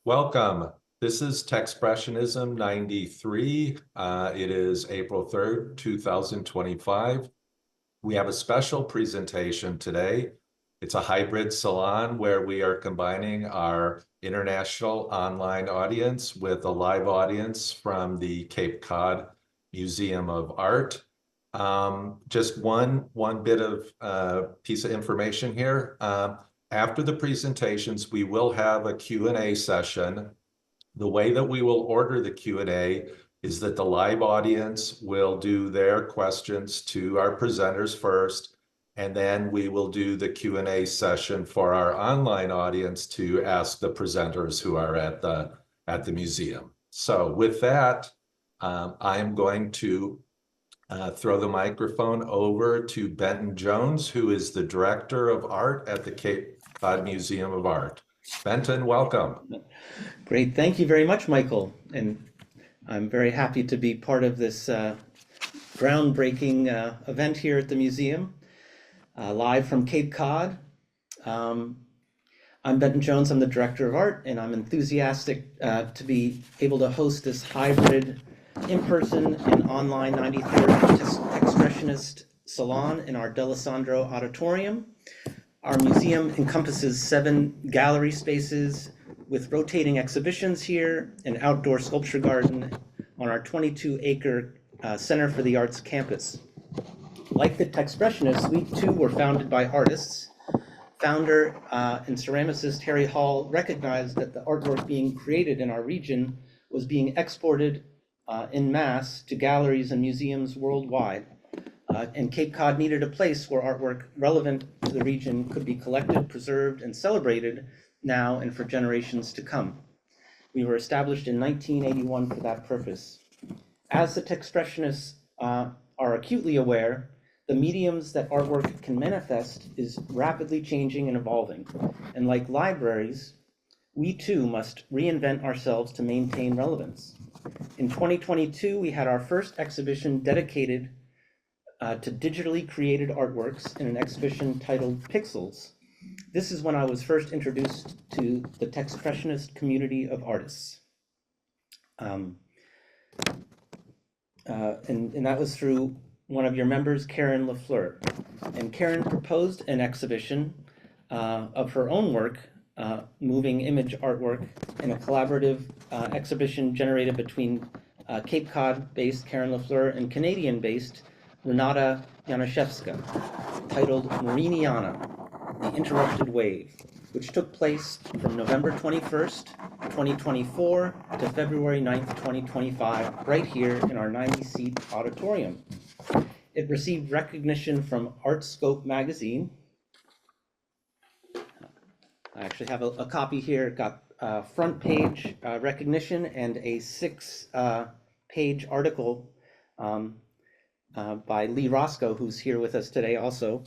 Welcome. This is Techspressionism 93. It is April 3rd, 2025. We have a special presentation today. It's a hybrid salon where we are combining our international online audience with a live audience from the Cape Cod Museum of Art. Just one bit of piece of information here. After the presentations, we will have a Q&A session. The way that we will order the Q&A is that the live audience will do their questions to our presenters first, and then we will do the Q&A session for our online audience to ask the presenters who are at the museum. So with that, I am going to throw the microphone over to Benton Jones, who is the Director of Art at the Cape Cod Museum of Art. Benton, welcome. Great, thank you very much, Michael. And I'm very happy to be part of this groundbreaking event here at the museum, live from Cape Cod. I'm Benton Jones, I'm the Director of Art, and I'm enthusiastic to be able to host this hybrid in-person and online 93rd Techspressionist Salon in our D'Alessandro Auditorium. Our museum encompasses 7 gallery spaces with rotating exhibitions here, an outdoor sculpture garden on our 22-acre Center for the Arts campus. Like the Techspressionists, we too were founded by artists. Founder and ceramicist Harry Hall recognized that the artwork being created in our region was being exported en masse to galleries and museums worldwide. And Cape Cod needed a place where artwork relevant to the region could be collected, preserved, and celebrated now and for generations to come. We were established in 1981 for that purpose. As the Techspressionists are acutely aware, the mediums that artwork can manifest is rapidly changing and evolving. And like libraries, we too must reinvent ourselves to maintain relevance. In 2022, we had our first exhibition dedicated to digitally created artworks in an exhibition titled Pixels. This is when I was first introduced to the Techspressionist community of artists. And that was through one of your members, Karen LaFleur. And Karen proposed an exhibition of her own work, moving image artwork, in a collaborative exhibition generated between Cape Cod-based Karen LaFleur and Canadian-based Renata Janiszewska, titled Mariniana, The Interrupted Wave, which took place from November 21st, 2024 to February 9th, 2025, right here in our 90-seat auditorium. It received recognition from Artscope magazine. I actually have a copy here. It got front page recognition and a 6-page article by Lee Roscoe, who's here with us today also.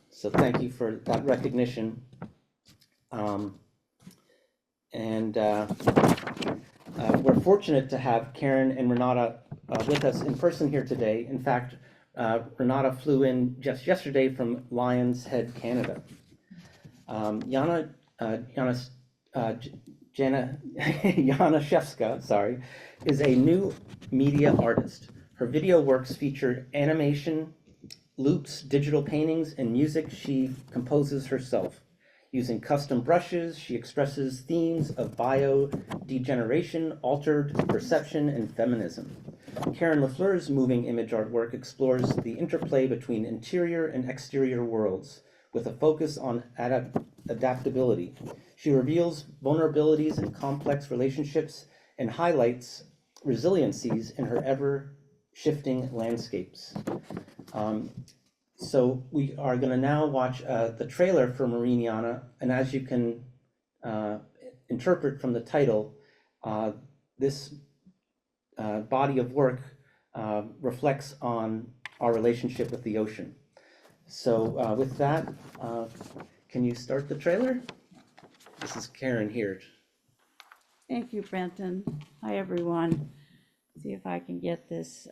So thank you for that recognition. We're fortunate to have Karen and Renata with us in person here today. In fact, Renata flew in just yesterday from Lions Head, Canada. Janiszewska, is a new media artist. Her video works feature animation, loops, digital paintings, and music she composes herself. Using custom brushes, she expresses themes of biodegeneration, altered perception, and feminism. Karen LaFleur's moving image artwork explores the interplay between interior and exterior worlds, with a focus on adaptability. She reveals vulnerabilities in complex relationships and highlights resiliencies in her ever-shifting landscapes. So we are going to now watch the trailer for Mariniana, and as you can interpret from the title, this body of work reflects on our relationship with the ocean. So with that, can you start the trailer? This is Karen here. Thank you, Benton. Hi, everyone. See if I can get this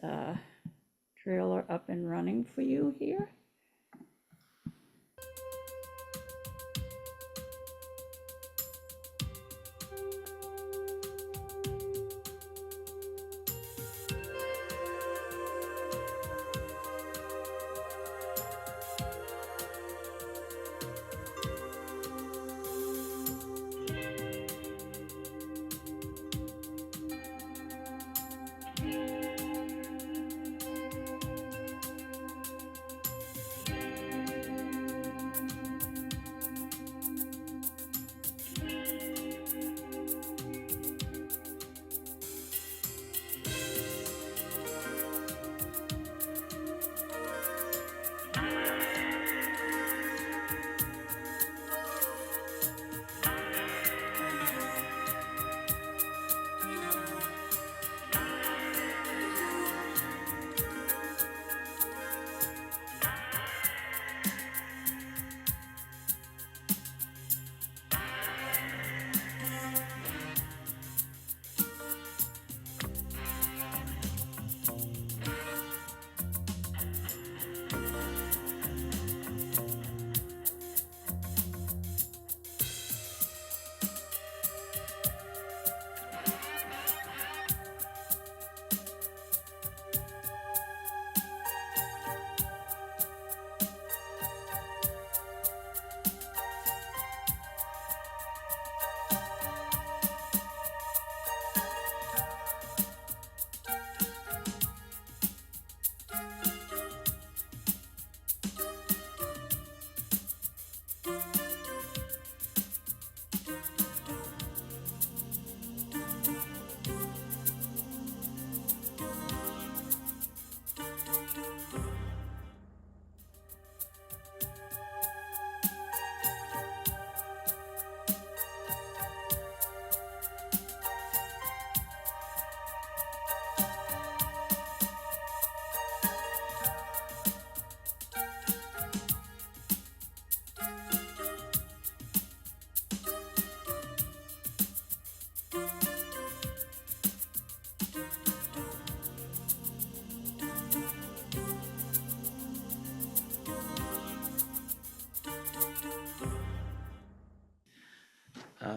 trailer up and running for you here.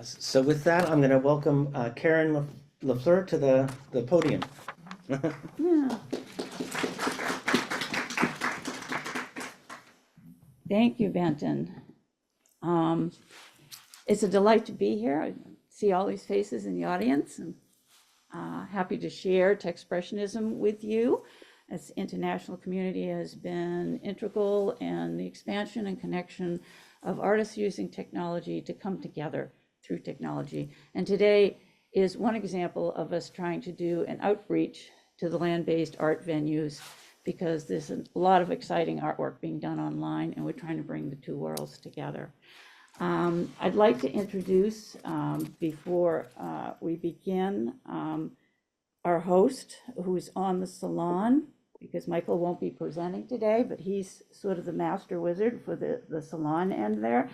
So with that, I'm going to welcome Karen LaFleur to the podium. Yeah. Thank you, Benton. It's a delight to be here. I see all these faces in the audience, and happy to share Techspressionism with you. As the international community has been integral in the expansion and connection of artists using technology to come together through technology. And today is one example of us trying to do an outreach to the land-based art venues, because there's a lot of exciting artwork being done online, and we're trying to bring the two worlds together. I'd like to introduce, before we begin, our host, who's on the Salon, because Michael won't be presenting today, but he's sort of the master wizard for the Salon end there.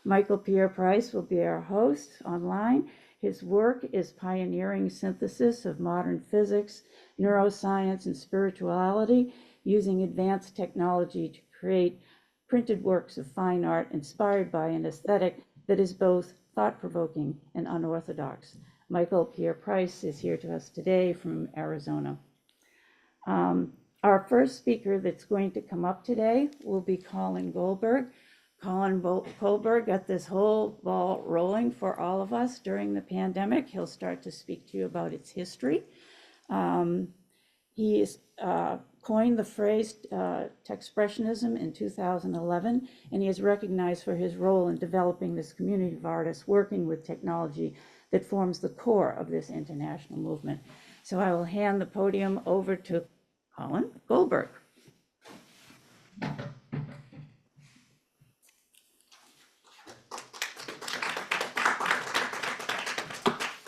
Michael Pierre Price will be our host online. His work is pioneering synthesis of modern physics, neuroscience, and spirituality using advanced technology to create printed works of fine art inspired by an aesthetic that is both thought-provoking and unorthodox. Michael Pierre Price is here to us today from Arizona. Our first speaker that's going to come up today will be Colin Goldberg. Colin Goldberg got this whole ball rolling for all of us during the pandemic. He'll start to speak to you about its history. He has coined the phrase Techspressionism in 2011, and he is recognized for his role in developing this community of artists working with technology that forms the core of this international movement. So I will hand the podium over to Colin Goldberg.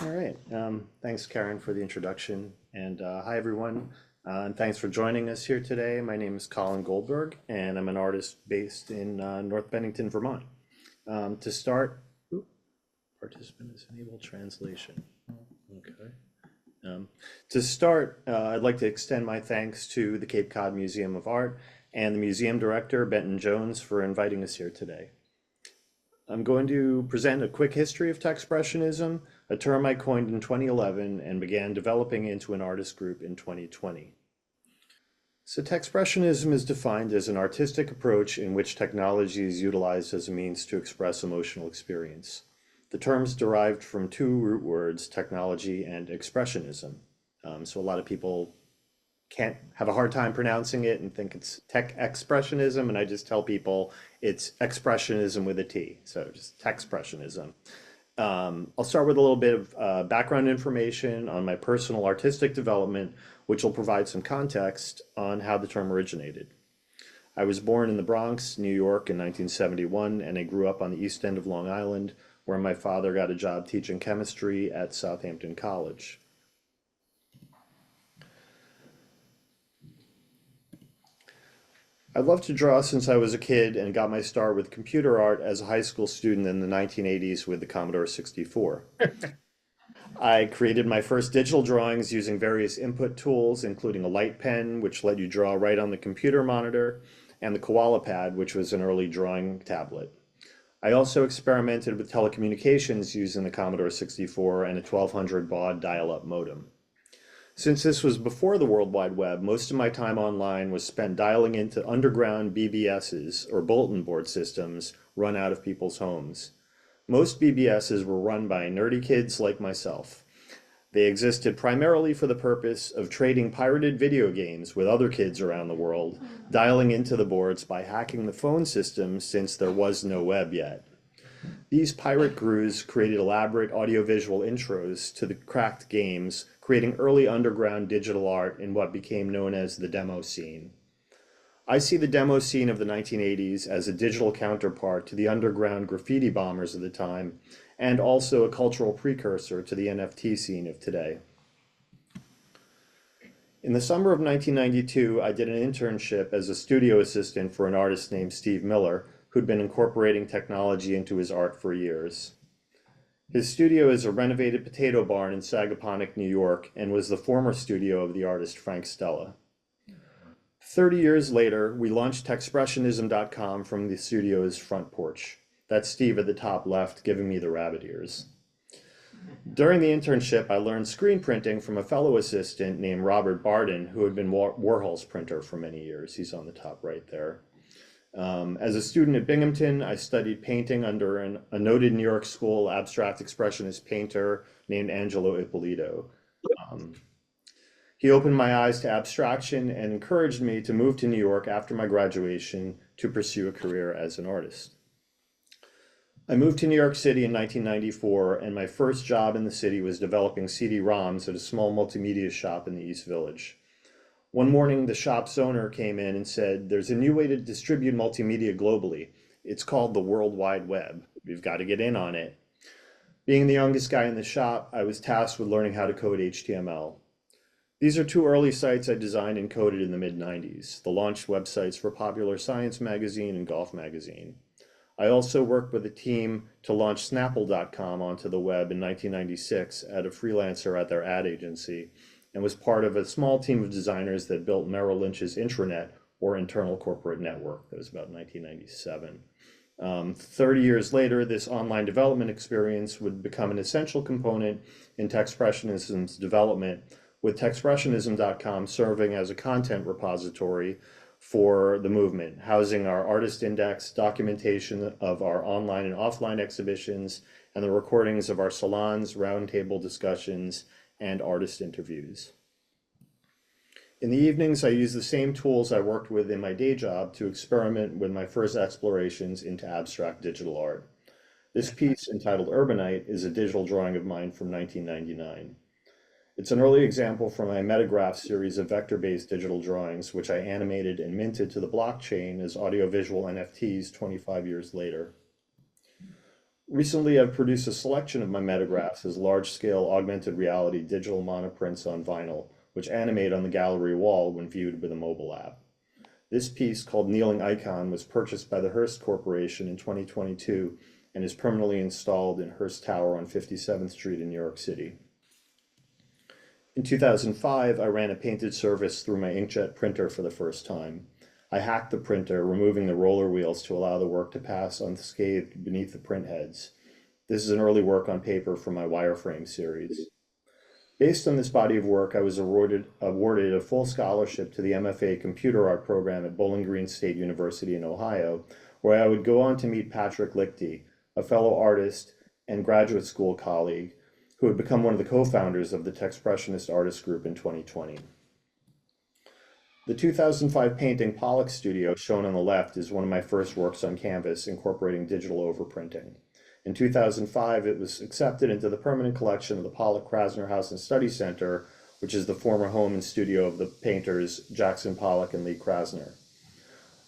All right. Thanks, Karen, for the introduction. And hi, everyone. And thanks for joining us here today. My name is Colin Goldberg, and I'm an artist based in North Bennington, Vermont. To start, participant is enable translation. Okay. To start, I'd like to extend my thanks to the Cape Cod Museum of Art and the museum director, Benton Jones, for inviting us here today. I'm going to present a quick history of Techspressionism, a term I coined in 2011 and began developing into an artist group in 2020. So Techspressionism is defined as an artistic approach in which technology is utilized as a means to express emotional experience. The term's derived from two root words, technology and expressionism. So a lot of people can't have a hard time pronouncing it and think it's Techspressionism, and I just tell people it's expressionism with a T, so just Techspressionism. I'll start with a little bit of background information on my personal artistic development, which will provide some context on how the term originated. I was born in the Bronx, New York in 1971, and I grew up on the east end of Long Island, where my father got a job teaching chemistry at Southampton College. I loved to draw since I was a kid and got my start with computer art as a high school student in the 1980s with the Commodore 64. I created my first digital drawings using various input tools, including a light pen, which let you draw right on the computer monitor, and the Koala Pad, which was an early drawing tablet. I also experimented with telecommunications using the Commodore 64 and a 1200 baud dial-up modem. Since this was before the World Wide Web, most of my time online was spent dialing into underground BBSs, or bulletin board systems, run out of people's homes. Most BBSs were run by nerdy kids like myself. They existed primarily for the purpose of trading pirated video games with other kids around the world, dialing into the boards by hacking the phone system since there was no web yet. These pirate crews created elaborate audiovisual intros to the cracked games, creating early underground digital art in what became known as the demo scene. I see the demo scene of the 1980s as a digital counterpart to the underground graffiti bombers of the time, and also a cultural precursor to the NFT scene of today. In the summer of 1992, I did an internship as a studio assistant for an artist named Steve Miller, who'd been incorporating technology into his art for years. His studio is a renovated potato barn in Sagaponack, New York, and was the former studio of the artist Frank Stella. 30 years later, we launched Techspressionism.com from the studio's front porch. That's Steve at the top left giving me the rabbit ears. During the internship, I learned screen printing from a fellow assistant named Robert Barden, who had been Warhol's printer for many years. He's on the top right there. As a student at Binghamton, I studied painting under a noted New York School abstract expressionist painter named Angelo Ippolito. He opened my eyes to abstraction and encouraged me to move to New York after my graduation to pursue a career as an artist. I moved to New York City in 1994, and my first job in the city was developing CD-ROMs at a small multimedia shop in the East Village. One morning, the shop's owner came in and said, "There's a new way to distribute multimedia globally. It's called the World Wide Web. We've got to get in on it." Being the youngest guy in the shop, I was tasked with learning how to code HTML. These are two early sites I designed and coded in the mid-90s, the launch websites for Popular Science magazine and Golf magazine. I also worked with a team to launch Snapple.com onto the web in 1996 as a freelancer at their ad agency, and was part of a small team of designers that built Merrill Lynch's intranet, or internal corporate network. That was about 1997. 30 years later, this online development experience would become an essential component in Techspressionism's development, with Techspressionism.com serving as a content repository for the movement, housing our artist index, documentation of our online and offline exhibitions, and the recordings of our salons, roundtable discussions, and artist interviews. In the evenings, I use the same tools I worked with in my day job to experiment with my first explorations into abstract digital art. This piece, entitled Urbanite, is a digital drawing of mine from 1999. It's an early example from my Metagraph series of vector-based digital drawings, which I animated and minted to the blockchain as audiovisual NFTs 25 years later. Recently, I've produced a selection of my metagraphs as large-scale augmented reality digital monoprints on vinyl, which animate on the gallery wall when viewed with a mobile app. This piece, called Kneeling Icon, was purchased by the Hearst Corporation in 2022 and is permanently installed in Hearst Tower on 57th Street in New York City. In 2005, I ran a painted service through my inkjet printer for the first time. I hacked the printer, removing the roller wheels to allow the work to pass unscathed beneath the print heads. This is an early work on paper from my wireframe series. Based on this body of work, I was awarded a full scholarship to the MFA Computer Art program at Bowling Green State University in Ohio, where I would go on to meet Patrick Lichty, a fellow artist and graduate school colleague, who had become one of the co-founders of the Techspressionist artist group in 2020. The 2005 painting Pollock Studio, shown on the left, is one of my first works on canvas incorporating digital overprinting. In 2005, it was accepted into the permanent collection of the Pollock-Krasner House and Study Center, which is the former home and studio of the painters Jackson Pollock and Lee Krasner.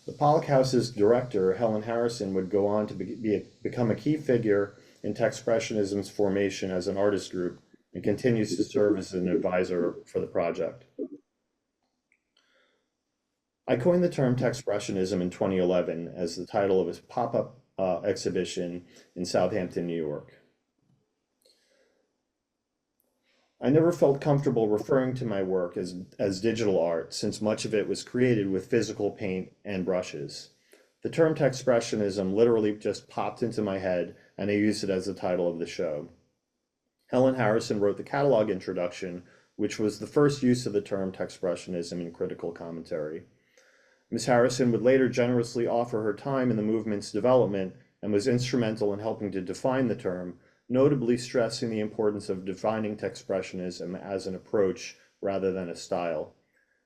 The Pollock House's director, Helen Harrison, would go on to become a key figure in Techspressionism's formation as an artist group, and continues to serve as an advisor for the project. I coined the term Techspressionism in 2011 as the title of a pop-up exhibition in Southampton, New York. I never felt comfortable referring to my work as digital art, since much of it was created with physical paint and brushes. The term Techspressionism literally just popped into my head, and I used it as the title of the show. Helen Harrison wrote the catalog introduction, which was the first use of the term Techspressionism in critical commentary. Ms. Harrison would later generously offer her time in the movement's development and was instrumental in helping to define the term, notably stressing the importance of defining Techspressionism as an approach rather than a style.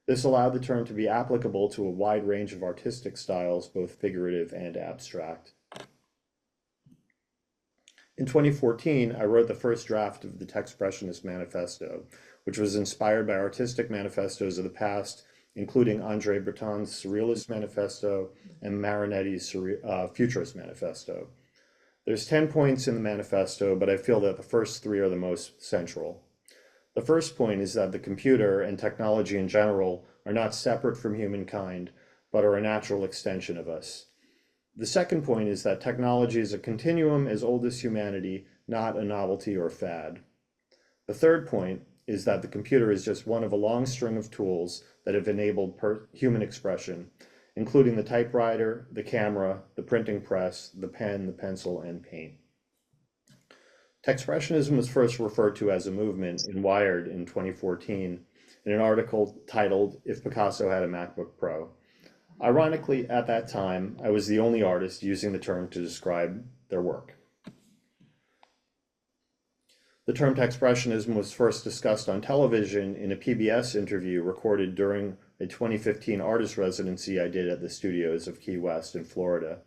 This allowed the term to be applicable to a wide range of artistic styles, both figurative and abstract. In 2014, I wrote the first draft of the Techspressionist Manifesto, which was inspired by artistic manifestos of the past, including Andre Breton's Surrealist Manifesto and Marinetti's Futurist Manifesto. There's 10 points in the manifesto, but I feel that the first 3 are the most central. The first point is that the computer and technology in general are not separate from humankind, but are a natural extension of us. The second point is that technology is a continuum as old as humanity, not a novelty or fad. The third point is that the computer is just one of a long string of tools that have enabled human expression, including the typewriter, the camera, the printing press, the pen, the pencil, and paint. Techspressionism was first referred to as a movement in Wired in 2014 in an article titled "If Picasso Had a MacBook Pro." Ironically, at that time, I was the only artist using the term to describe their work. The term Techspressionism was first discussed on television in a PBS interview recorded during a 2015 artist residency I did at the studios of Key West in Florida.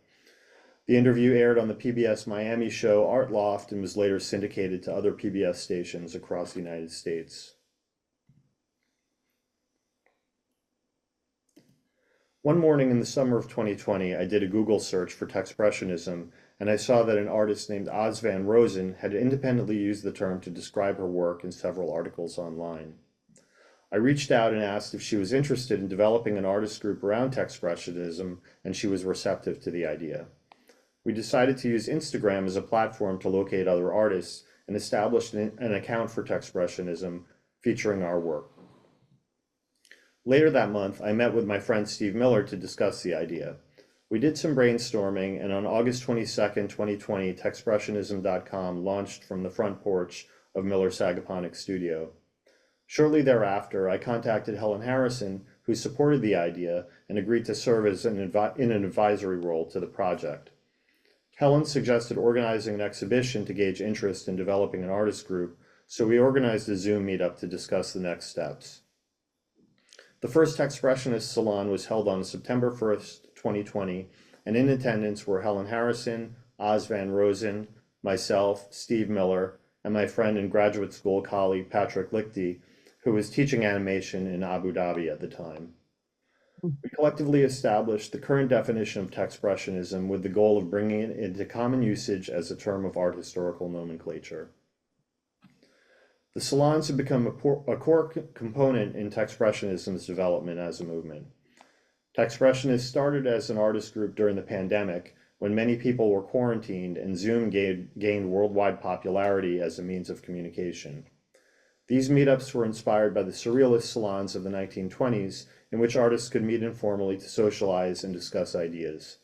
The interview aired on the PBS Miami show Art Loft and was later syndicated to other PBS stations across the United States. One morning in the summer of 2020, I did a Google search for Techspressionism, and I saw that an artist named Oz Van Rosen had independently used the term to describe her work in several articles online. I reached out and asked if she was interested in developing an artist group around Techspressionism, and she was receptive to the idea. We decided to use Instagram as a platform to locate other artists and established an account for Techspressionism featuring our work. Later that month, I met with my friend Steve Miller to discuss the idea. We did some brainstorming, and on August 22nd, 2020, Techspressionism.com launched from the front porch of Miller's Sagaponic studio. Shortly thereafter, I contacted Helen Harrison, who supported the idea and agreed to serve as in an advisory role to the project. Helen suggested organizing an exhibition to gauge interest in developing an artist group, so we organized a Zoom meetup to discuss the next steps. The first Techspressionist Salon was held on September 1st, 2020, and in attendance were Helen Harrison, Oz Van Rosen, myself, Steve Miller, and my friend and graduate school colleague Patrick Lichty, who was teaching animation in Abu Dhabi at the time. We collectively established the current definition of Techspressionism with the goal of bringing it into common usage as a term of art historical nomenclature. The salons have become a core component in Techspressionism's development as a movement. Techspressionists started as an artist group during the pandemic when many people were quarantined and Zoom gained worldwide popularity as a means of communication. These meetups were inspired by the surrealist salons of the 1920s, in which artists could meet informally to socialize and discuss ideas.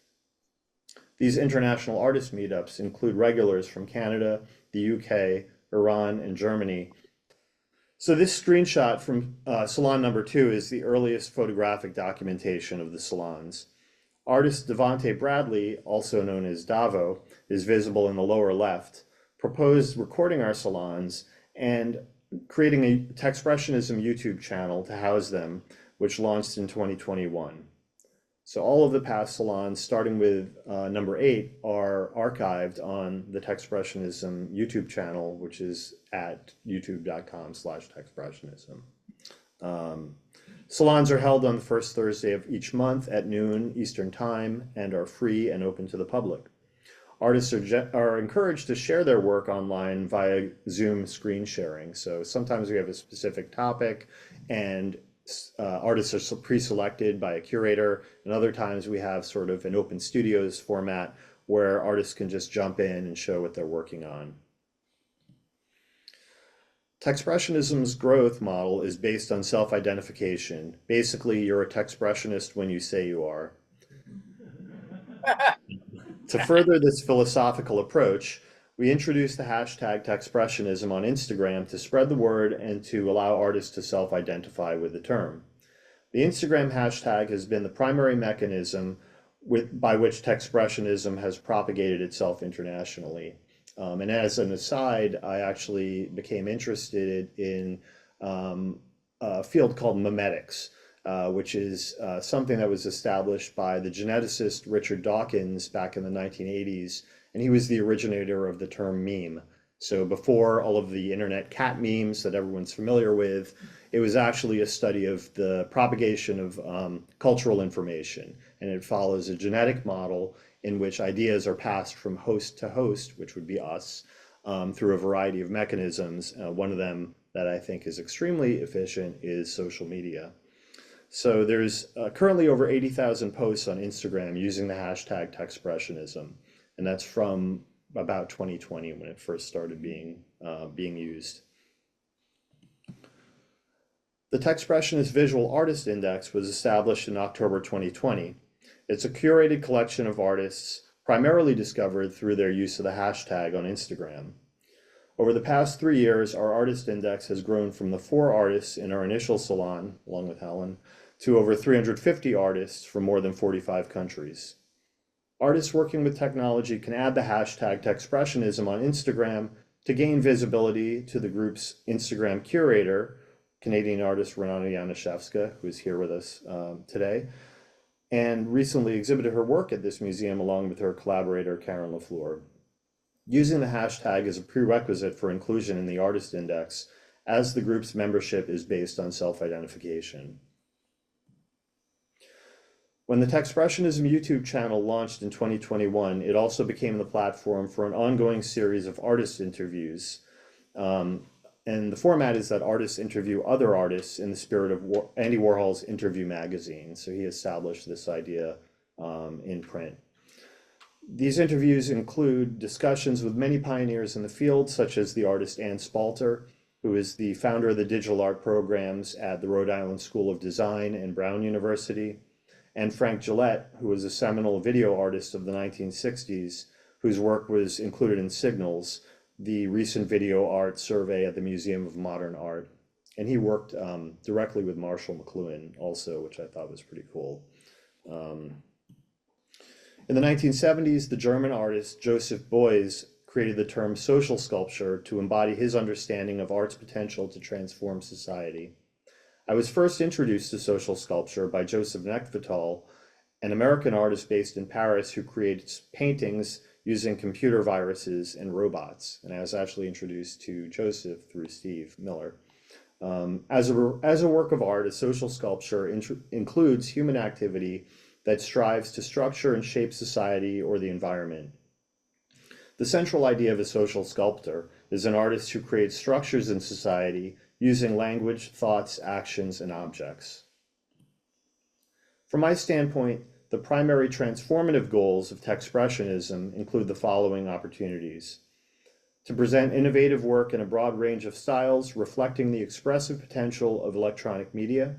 These international artist meetups include regulars from Canada, the UK, Iran, and Germany. So this screenshot from Salon number 2 is the earliest photographic documentation of the salons. Artist Devonte Bradley, also known as Davo, is visible in the lower left, proposed recording our salons and creating a Techspressionism YouTube channel to house them, which launched in 2021. So all of the past salons, starting with number 8, are archived on the Techspressionism YouTube channel, which is at youtube.com/Techspressionism. Salons are held on the first Thursday of each month at noon Eastern Time and are free and open to the public. Artists are encouraged to share their work online via Zoom screen sharing. So sometimes we have a specific topic and artists are pre-selected by a curator, and other times we have sort of an open studios format where artists can just jump in and show what they're working on. Techspressionism's growth model is based on self-identification. Basically, you're a Techspressionist when you say you are. To further this philosophical approach, we introduced the hashtag Techspressionism on Instagram to spread the word and to allow artists to self-identify with the term. The Instagram hashtag has been the primary mechanism by which Techspressionism has propagated itself internationally. And as an aside, I actually became interested in a field called memetics, which is something that was established by the geneticist Richard Dawkins back in the 1980s, and he was the originator of the term meme. So before all of the internet cat memes that everyone's familiar with, it was actually a study of the propagation of cultural information, and it follows a genetic model in which ideas are passed from host to host, which would be us, through a variety of mechanisms. One of them that I think is extremely efficient is social media. So there's currently over 80,000 posts on Instagram using the hashtag Techspressionism, and that's from about 2020 when it first started being used. The Techspressionist Visual Artist Index was established in October 2020. It's a curated collection of artists primarily discovered through their use of the hashtag on Instagram. Over the past 3 years, our artist index has grown from the 4 artists in our initial salon, along with Helen, to over 350 artists from more than 45 countries. Artists working with technology can add the hashtag Techspressionism on Instagram to gain visibility to the group's Instagram curator, Canadian artist Renata Janiszewska, who is here with us today, and recently exhibited her work at this museum along with her collaborator, Karen LaFleur. Using the hashtag is a prerequisite for inclusion in the artist index, as the group's membership is based on self-identification. When the Techspressionism YouTube channel launched in 2021, it also became the platform for an ongoing series of artist interviews. And the format is that artists interview other artists in the spirit of Andy Warhol's Interview magazine. So he established this idea in print. These interviews include discussions with many pioneers in the field, such as the artist Ann Spalter, who is the founder of the digital art programs at the Rhode Island School of Design and Brown University, and Frank Gillette, who was a seminal video artist of the 1960s, whose work was included in Signals, the recent video art survey at the Museum of Modern Art. And he worked directly with Marshall McLuhan also, which I thought was pretty cool. In the 1970s, the German artist Joseph Beuys created the term social sculpture to embody his understanding of art's potential to transform society. I was first introduced to social sculpture by Joseph Nechtvatal, an American artist based in Paris who creates paintings using computer viruses and robots. And I was actually introduced to Joseph through Steve Miller. As a work of art, a social sculpture includes human activity that strives to structure and shape society or the environment. The central idea of a social sculptor is an artist who creates structures in society using language, thoughts, actions, and objects. From my standpoint, the primary transformative goals of Techspressionism include the following opportunities: to present innovative work in a broad range of styles reflecting the expressive potential of electronic media,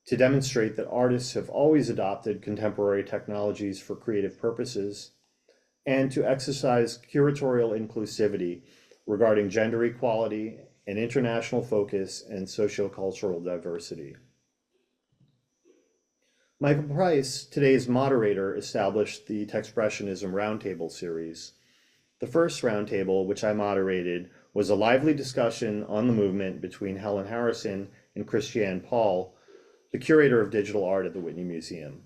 to demonstrate that artists have always adopted contemporary technologies for creative purposes, and to exercise curatorial inclusivity regarding gender equality and international focus and sociocultural diversity. Michael Price, today's moderator, established the Techspressionism Roundtable series. The first roundtable, which I moderated, was a lively discussion on the movement between Helen Harrison and Christiane Paul, the curator of digital art at the Whitney Museum.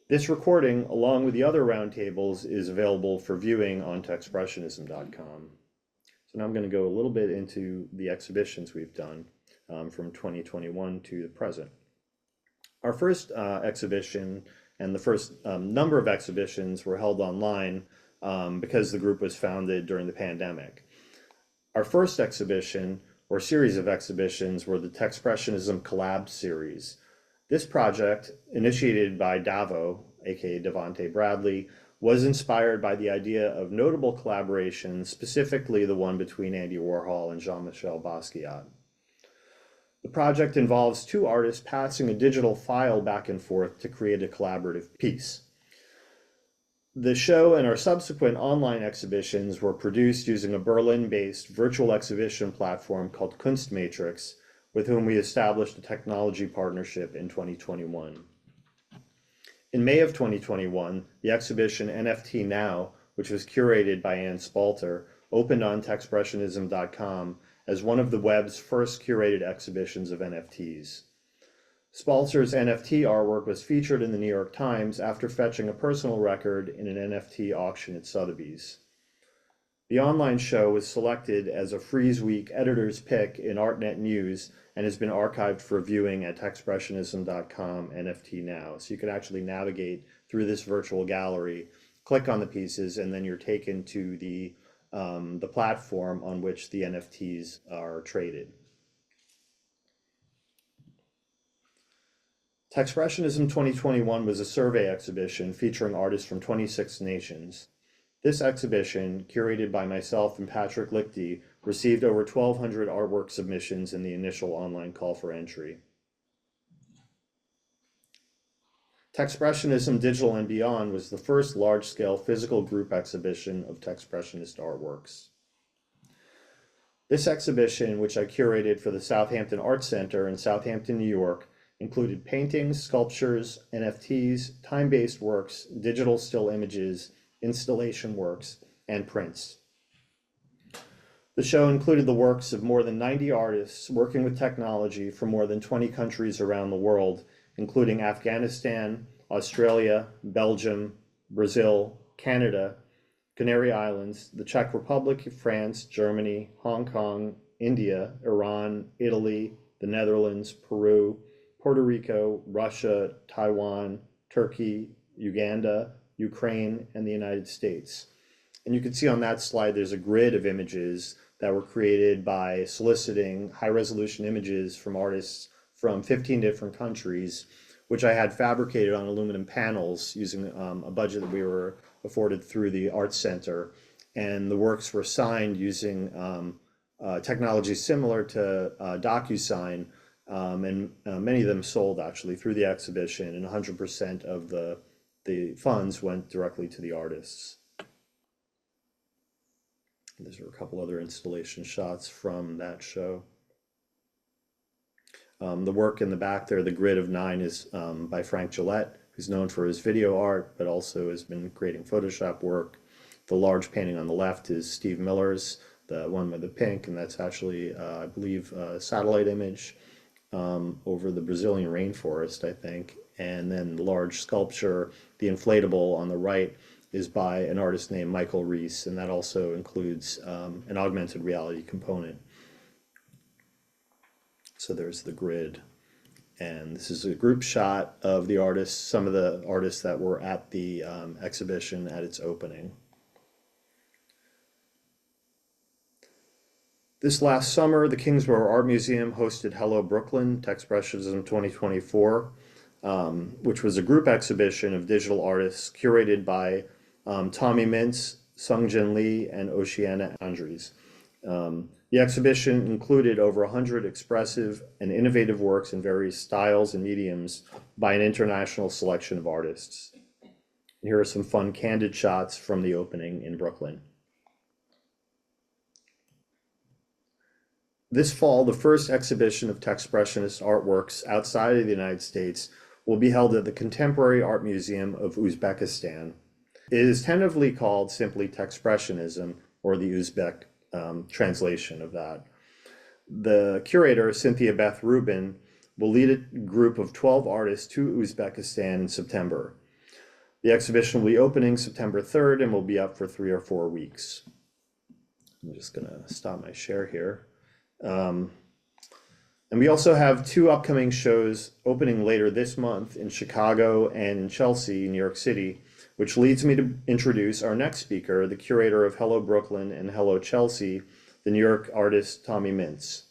This recording, along with the other roundtables, is available for viewing on Techspressionism.com. So now I'm going to go a little bit into the exhibitions we've done from 2021 to the present. Our first exhibition and the first number of exhibitions were held online because the group was founded during the pandemic. Our first exhibition, or series of exhibitions, were the Techspressionism Collab series. This project, initiated by Davo, aka Devonte Bradley, was inspired by the idea of notable collaborations, specifically the one between Andy Warhol and Jean-Michel Basquiat. The project involves 2 artists passing a digital file back and forth to create a collaborative piece. The show and our subsequent online exhibitions were produced using a Berlin-based virtual exhibition platform called Kunstmatrix, with whom we established a technology partnership in 2021. In May of 2021, the exhibition NFT Now, which was curated by Ann Spalter, opened on Techspressionism.com as one of the web's first curated exhibitions of NFTs. Spalter's NFT artwork was featured in the New York Times after fetching a personal record in an NFT auction at Sotheby's. The online show was selected as a Frieze Week editor's pick in ArtNet News and has been archived for viewing at Techspressionism.com NFT Now. So you can actually navigate through this virtual gallery, click on the pieces, and then you're taken to the platform on which the NFTs are traded. Techspressionism 2021 was a survey exhibition featuring artists from 26 nations. This exhibition, curated by myself and Patrick Lichty, received over 1,200 artwork submissions in the initial online call for entry. Techspressionism Digital and Beyond was the first large-scale physical group exhibition of Techspressionist artworks. This exhibition, which I curated for the Southampton Art Center in Southampton, New York, included paintings, sculptures, NFTs, time-based works, digital still images, installation works, and prints. The show included the works of more than 90 artists working with technology from more than 20 countries around the world, including Afghanistan, Australia, Belgium, Brazil, Canada, Canary Islands, the Czech Republic, France, Germany, Hong Kong, India, Iran, Italy, the Netherlands, Peru, Puerto Rico, Russia, Taiwan, Turkey, Uganda, Ukraine, and the United States. And you can see on that slide, there's a grid of images that were created by soliciting high-resolution images from artists from 15 different countries, which I had fabricated on aluminum panels using a budget that we were afforded through the Arts Center. And the works were signed using technology similar to DocuSign, and many of them sold actually through the exhibition, and 100% of the funds went directly to the artists. These are a couple other installation shots from that show. The work in the back there, the grid of 9, is by Frank Gillette, who's known for his video art, but also has been creating Photoshop work. The large painting on the left is Steve Miller's, the one with the pink, and that's actually, I believe, a satellite image over the Brazilian rainforest, I think. And then the large sculpture, the inflatable on the right, is by an artist named Michael Reese, and that also includes an augmented reality component. So there's the grid. And this is a group shot of the artists, some of the artists that were at the exhibition at its opening. This last summer, the Kingsborough Art Museum hosted Hello Brooklyn, Techspressionism 2024, which was a group exhibition of digital artists curated by Tommy Mintz, Sungjin Lee, and Oceana Andres. The exhibition included over 100 expressive and innovative works in various styles and mediums by an international selection of artists. And here are some fun candid shots from the opening in Brooklyn. This fall, the first exhibition of Techspressionist artworks outside of the United States will be held at the Contemporary Art Museum of Uzbekistan. It is tentatively called simply Techspressionism, or the Uzbek translation of that. The curator, Cynthia Beth Rubin, will lead a group of 12 artists to Uzbekistan in September. The exhibition will be opening September 3rd and will be up for 3 or 4 weeks. I'm just going to stop my share here. And we also have 2 upcoming shows opening later this month in Chicago and in Chelsea, New York City, which leads me to introduce our next speaker, the curator of Hello Brooklyn and Hello Chelsea, the New York artist Tommy Mintz.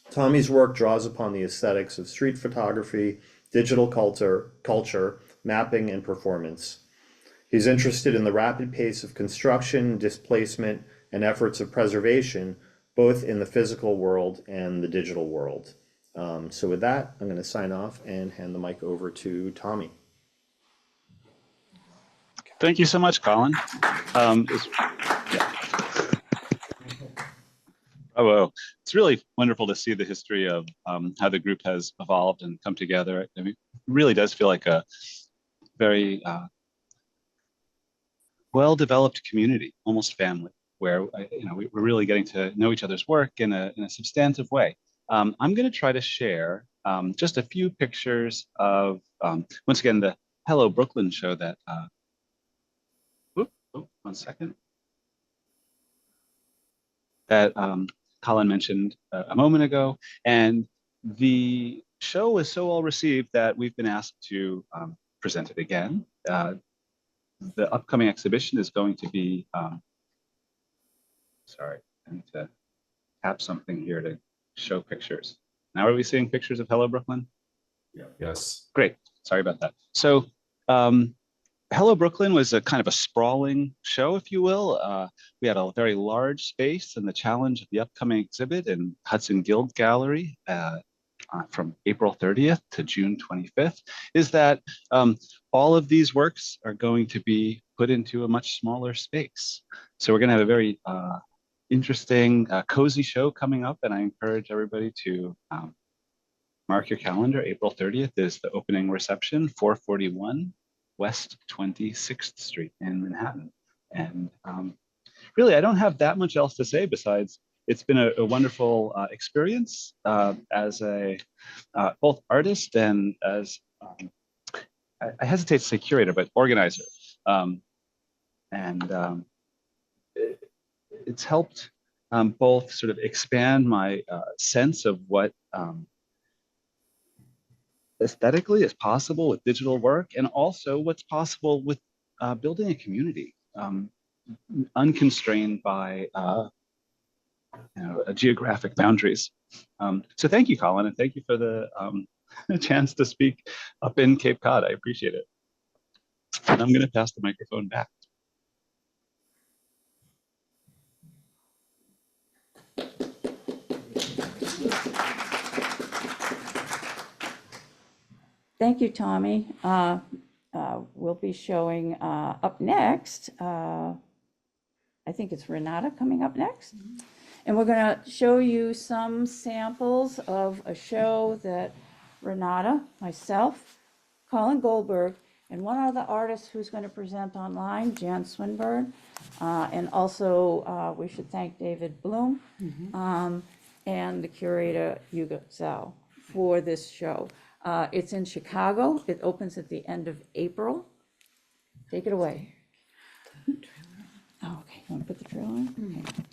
Tommy's work draws upon the aesthetics of street photography, digital culture, mapping, and performance. He's interested in the rapid pace of construction, displacement, and efforts of preservation, both in the physical world and the digital world. So with that, I'm going to sign off and hand the mic over to Tommy. Thank you so much, Colin. It's really wonderful to see the history of how the group has evolved and come together. I mean, it really does feel like a very well-developed community, almost family, where we're really getting to know each other's work in a substantive way. I'm going to try to share just a few pictures of, once again, the Hello Brooklyn show that. One second. That Colin mentioned a moment ago, and the show was so well received that we've been asked to present it again. The upcoming exhibition is going to be. Sorry, I need to tap something here to show pictures. Now are we seeing pictures of Hello Brooklyn? Yeah. Yes. Great. Sorry about that. So. Hello Brooklyn was a kind of a sprawling show, if you will. We had a very large space, and the challenge of the upcoming exhibit in Hudson Guild Gallery from April 30th to June 25th is that all of these works are going to be put into a much smaller space. So we're going to have a very interesting, cozy show coming up, and I encourage everybody to mark your calendar. April 30th is the opening reception, 441 West 26th Street in Manhattan. And really, I don't have that much else to say besides it's been a wonderful experience as a both artist and as, I hesitate to say curator, but organizer. It's helped both sort of expand my sense of what aesthetically is possible with digital work, and also what's possible with building a community, unconstrained by geographic boundaries. So thank you, Colin, and thank you for the chance to speak up in Cape Cod. I appreciate it. And I'm going to pass the microphone back. Thank you, Tommy. We'll be showing up next. I think it's Renata coming up next. And we're going to show you some samples of a show that Renata, myself, Colin Goldberg, and one other artist who's going to present online, Jan Swinburne. And also, we should thank David Bloom and the curator, Yuga Zhao, for this show. It's in Chicago. It opens at the end of April. Take it away. Oh, okay. You want to put the trailer on? Okay.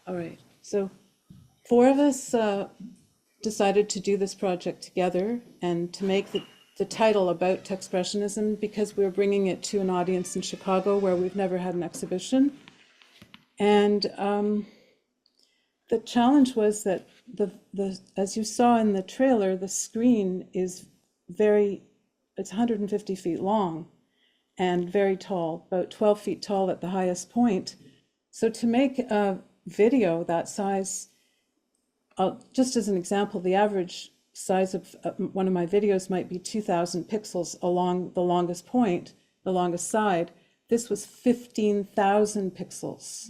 All right, so 4 of us decided to do this project together and to make the title about Techspressionism because we're bringing it to an audience in Chicago where we've never had an exhibition. And the challenge was that as you saw in the trailer, the screen is it's 150 feet long and very tall, about 12 feet tall at the highest point. So to make a video that size, just as an example, the average size of one of my videos might be 2,000 pixels along the longest point, the longest side. This was 15,000 pixels.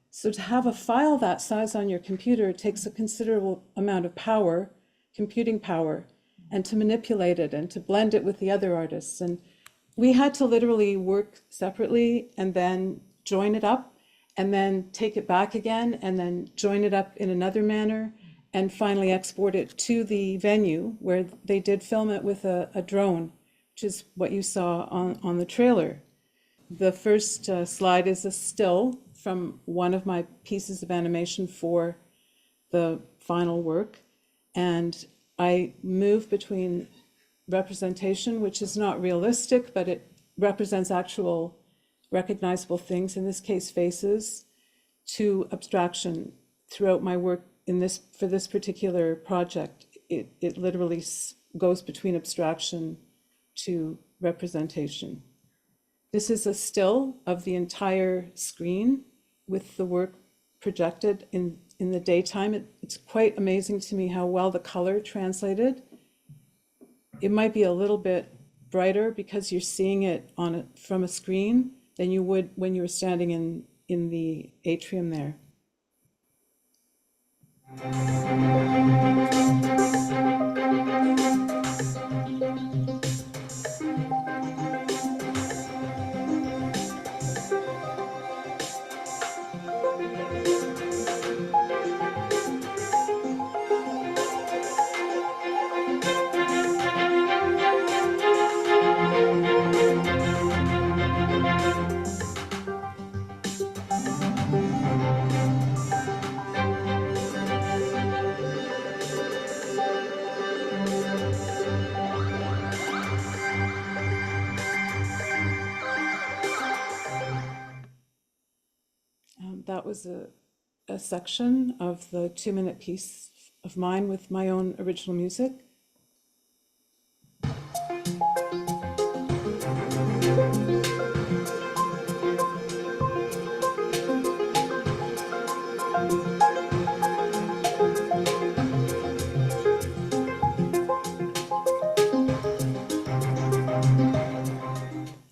So to have a file that size on your computer takes a considerable amount of power, computing power, and to manipulate it and to blend it with the other artists. And we had to literally work separately and then join it up and then take it back again and then join it up in another manner and finally export it to the venue where they did film it with a drone, which is what you saw on the trailer. The first slide is a still from one of my pieces of animation for the final work. And I move between representation, which is not realistic, but it represents actual recognizable things, in this case faces, to abstraction throughout my work for this particular project. It literally goes between abstraction to representation. This is a still of the entire screen with the work projected in the daytime. It's quite amazing to me how well the color translated. It might be a little bit brighter because you're seeing it from a screen than you would when you were standing in the atrium there. That was a section of the 2-minute piece of mine with my own original music.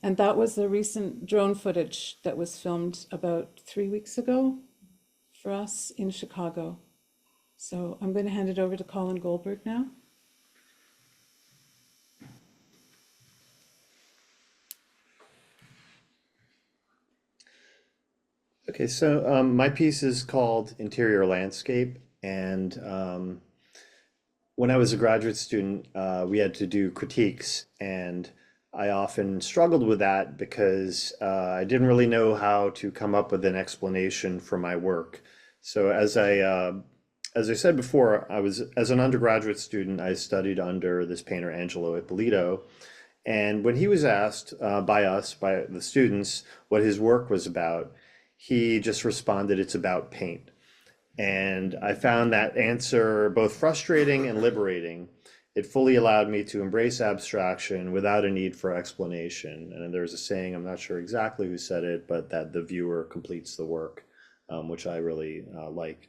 And that was the recent drone footage that was filmed about 3 weeks ago for us in Chicago. So I'm going to hand it over to Colin Goldberg now. Okay, so my piece is called Interior Landscape, and when I was a graduate student, we had to do critiques, and I often struggled with that because I didn't really know how to come up with an explanation for my work. So as I said before, as an undergraduate student, I studied under this painter Angelo Ippolito, and when he was asked by the students, what his work was about, he just responded, "It's about paint." And I found that answer both frustrating and liberating. It fully allowed me to embrace abstraction without a need for explanation. And there's a saying, I'm not sure exactly who said it, but that the viewer completes the work, which I really like.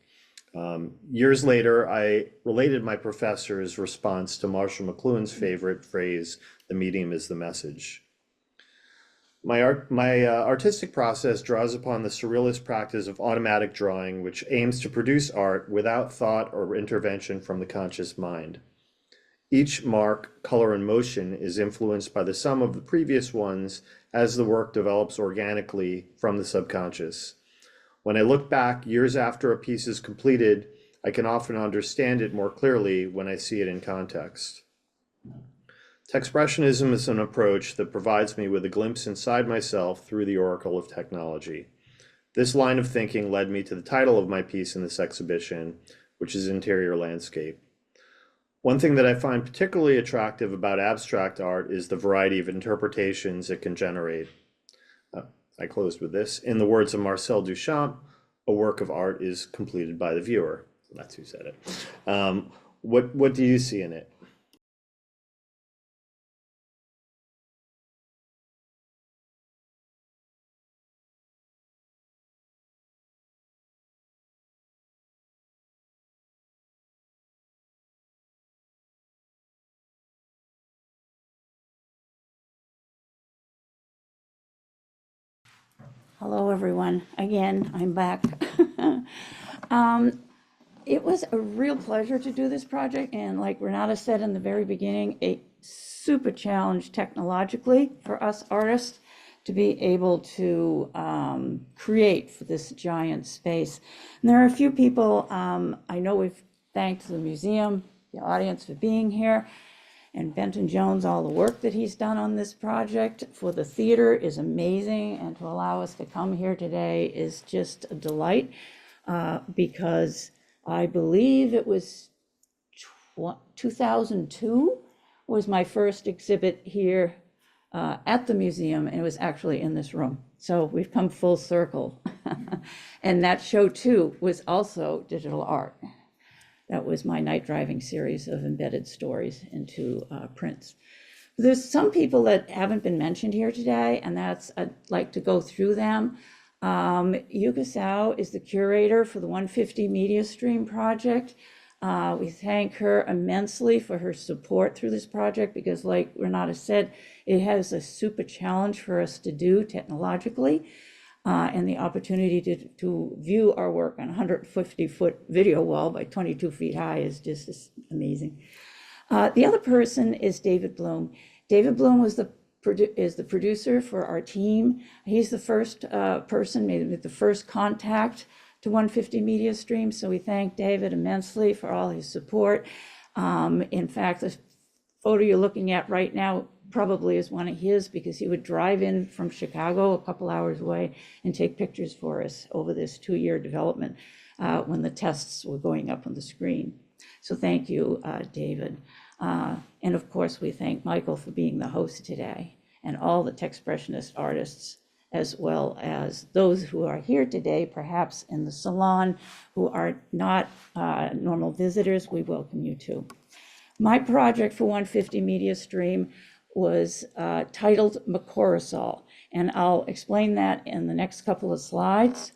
Years later, I related my professor's response to Marshall McLuhan's favorite phrase, "The medium is the message." My artistic process draws upon the surrealist practice of automatic drawing, which aims to produce art without thought or intervention from the conscious mind. Each mark, color, and motion is influenced by the sum of the previous ones as the work develops organically from the subconscious. When I look back years after a piece is completed, I can often understand it more clearly when I see it in context. Techspressionism is an approach that provides me with a glimpse inside myself through the oracle of technology. This line of thinking led me to the title of my piece in this exhibition, which is Interior Landscape. One thing that I find particularly attractive about abstract art is the variety of interpretations it can generate. I closed with this. In the words of Marcel Duchamp, a work of art is completed by the viewer. That's who said it. What do you see in it? Hello, everyone. Again, I'm back. It was a real pleasure to do this project, and like Renata said in the very beginning, a super challenge technologically for us artists to be able to create for this giant space. And there are a few people, I know we've thanked the museum, the audience for being here, and Benton Jones, all the work that he's done on this project for the theater is amazing, and to allow us to come here today is just a delight, because I believe it was 2002 was my first exhibit here at the museum, and it was actually in this room. So we've come full circle. And that show too was also digital art. That was my night driving series of embedded stories into prints. There's some people that haven't been mentioned here today, and I'd like to go through them. Yuka Sao is the curator for the 150 Media Stream project. We thank her immensely for her support through this project because, like Renata said, it has a super challenge for us to do technologically, and the opportunity to view our work on a 150-foot video wall by 22 feet high is just amazing. The other person is David Bloom. David Bloom is the producer for our team. He's the first person, maybe the first contact to 150 Media Stream. So we thank David immensely for all his support. In fact, the photo you're looking at right now probably is one of his because he would drive in from Chicago a couple hours away and take pictures for us over this 2-year development when the tests were going up on the screen. So thank you, David. And of course, we thank Michael for being the host today and all the Techspressionist artists, as well as those who are here today, perhaps in the Salon, who are not normal visitors. We welcome you too. My project for 150 Media Stream was titled Macorosol, and I'll explain that in the next couple of slides.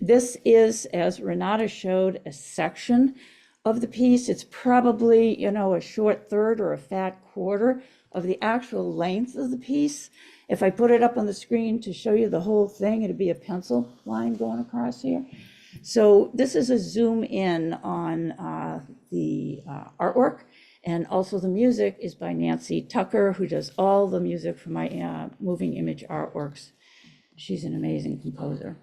This is, as Renata showed, a section of the piece. It's probably, a short third or a fat quarter of the actual length of the piece. If I put it up on the screen to show you the whole thing, it'd be a pencil line going across here. So this is a zoom in on the artwork, and also the music is by Nancy Tucker, who does all the music for my moving image artworks. She's an amazing composer.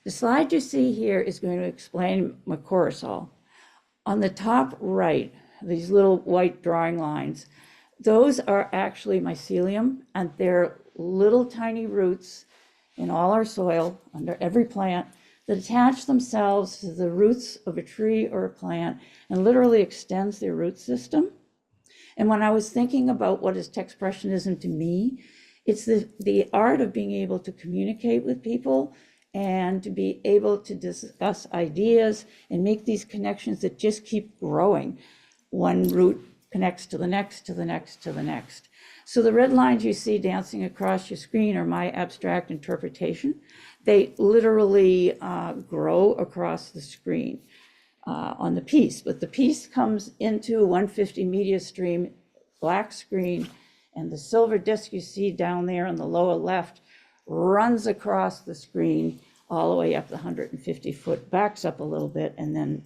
The slide you see here is going to explain Macorosol. On the top right, these little white drawing lines, those are actually mycelium, and they're little tiny roots in all our soil, under every plant, that attach themselves to the roots of a tree or a plant and literally extends their root system. And when I was thinking about what is Techspressionism to me, it's the art of being able to communicate with people and to be able to discuss ideas and make these connections that just keep growing. One root connects to the next, to the next, to the next. So the red lines you see dancing across your screen are my abstract interpretation. They literally grow across the screen on the piece, but the piece comes into 150 Media Stream, black screen, and the silver disc you see down there on the lower left runs across the screen all the way up the 150-foot, backs up a little bit, and then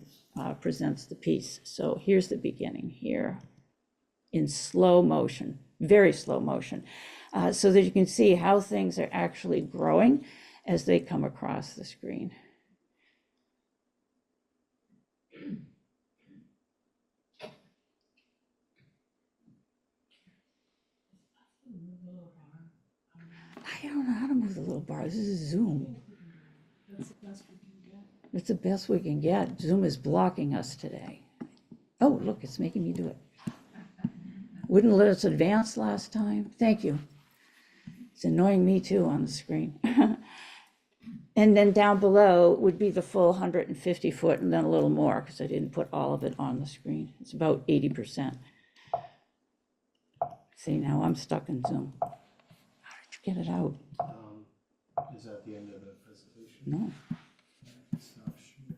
presents the piece. So here's the beginning here in slow motion, very slow motion, so that you can see how things are actually growing as they come across the screen. I don't know how to move the little bar. This is Zoom. That's the best we can get. It's the best we can get. Zoom is blocking us today. Oh, look, it's making me do it. Wouldn't let us advance last time. Thank you. It's annoying me too on the screen. And then down below would be the full 150 foot and then a little more because I didn't put all of it on the screen. It's about 80%. See, now I'm stuck in Zoom. How did you get it out? Is that the end of the presentation? No. It's not sure.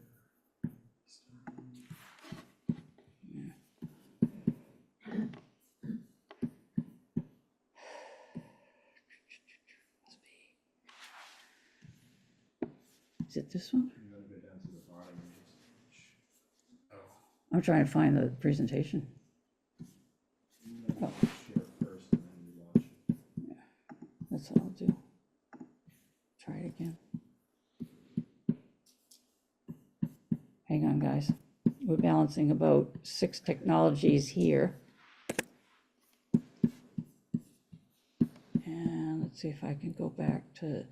Is it this one? I'm trying to find the presentation. Oh. That's what I'll do. Try it again. Hang on, guys. We're we're balancing about 6 technologies here. And let's see if I can go back to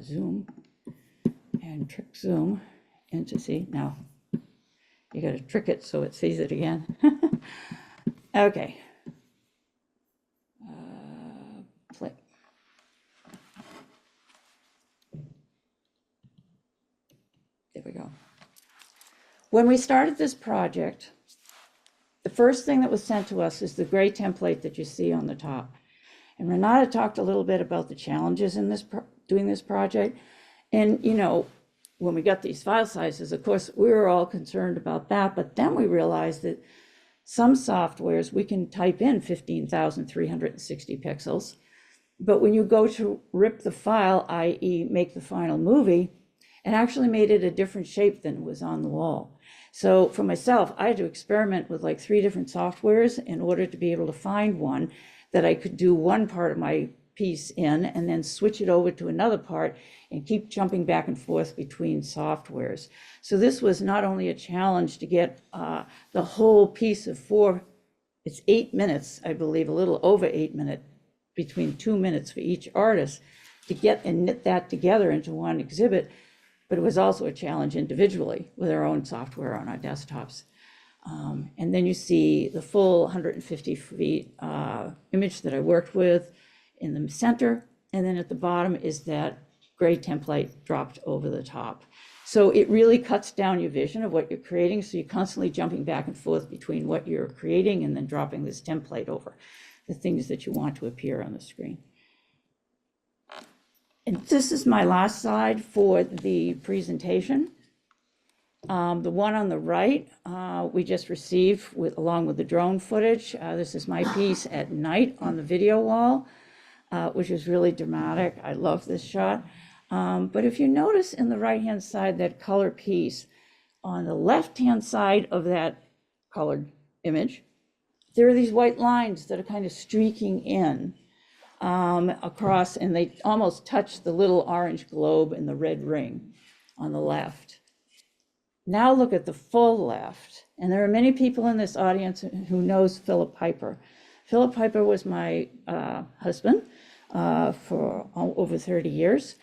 Zoom and trick Zoom into see. Now, you got to trick it so it sees it again. Okay. Play. There we go. When we started this project, the first thing that was sent to us is the gray template that you see on the top. And Renata talked a little bit about the challenges in this doing this project. And, you know, when we got these file sizes, of course, we were all concerned about that. But then we realized that some softwares, we can type in 15,360 pixels. But when you go to rip the file, i.e. make the final movie, it actually made it a different shape than was on the wall. So for myself, I had to experiment with like 3 different softwares in order to be able to find one that I could do one part of my piece in and then switch it over to another part and keep jumping back and forth between softwares. So this was not only a challenge to get the whole piece of it's 8 minutes, I believe, a little over 8 minutes, between 2 minutes for each artist, to get and knit that together into one exhibit. But it was also a challenge individually with our own software on our desktops. And then you see the full 150 feet image that I worked with in the center. And then at the bottom is that gray template dropped over the top. So it really cuts down your vision of what you're creating. So you're constantly jumping back and forth between what you're creating and then dropping this template over the things that you want to appear on the screen. And this is my last slide for the presentation. The one on the right, we just received along with the drone footage. This is my piece at night on the video wall, which is really dramatic. I love this shot. But if you notice in the right-hand side, that color piece, on the left-hand side of that colored image, there are these white lines that are kind of streaking in across, and they almost touch the little orange globe and the red ring on the left. Now look at the full left, and there are many people in this audience who knows Philip Piper. Philip Piper was my husband for over 30 years.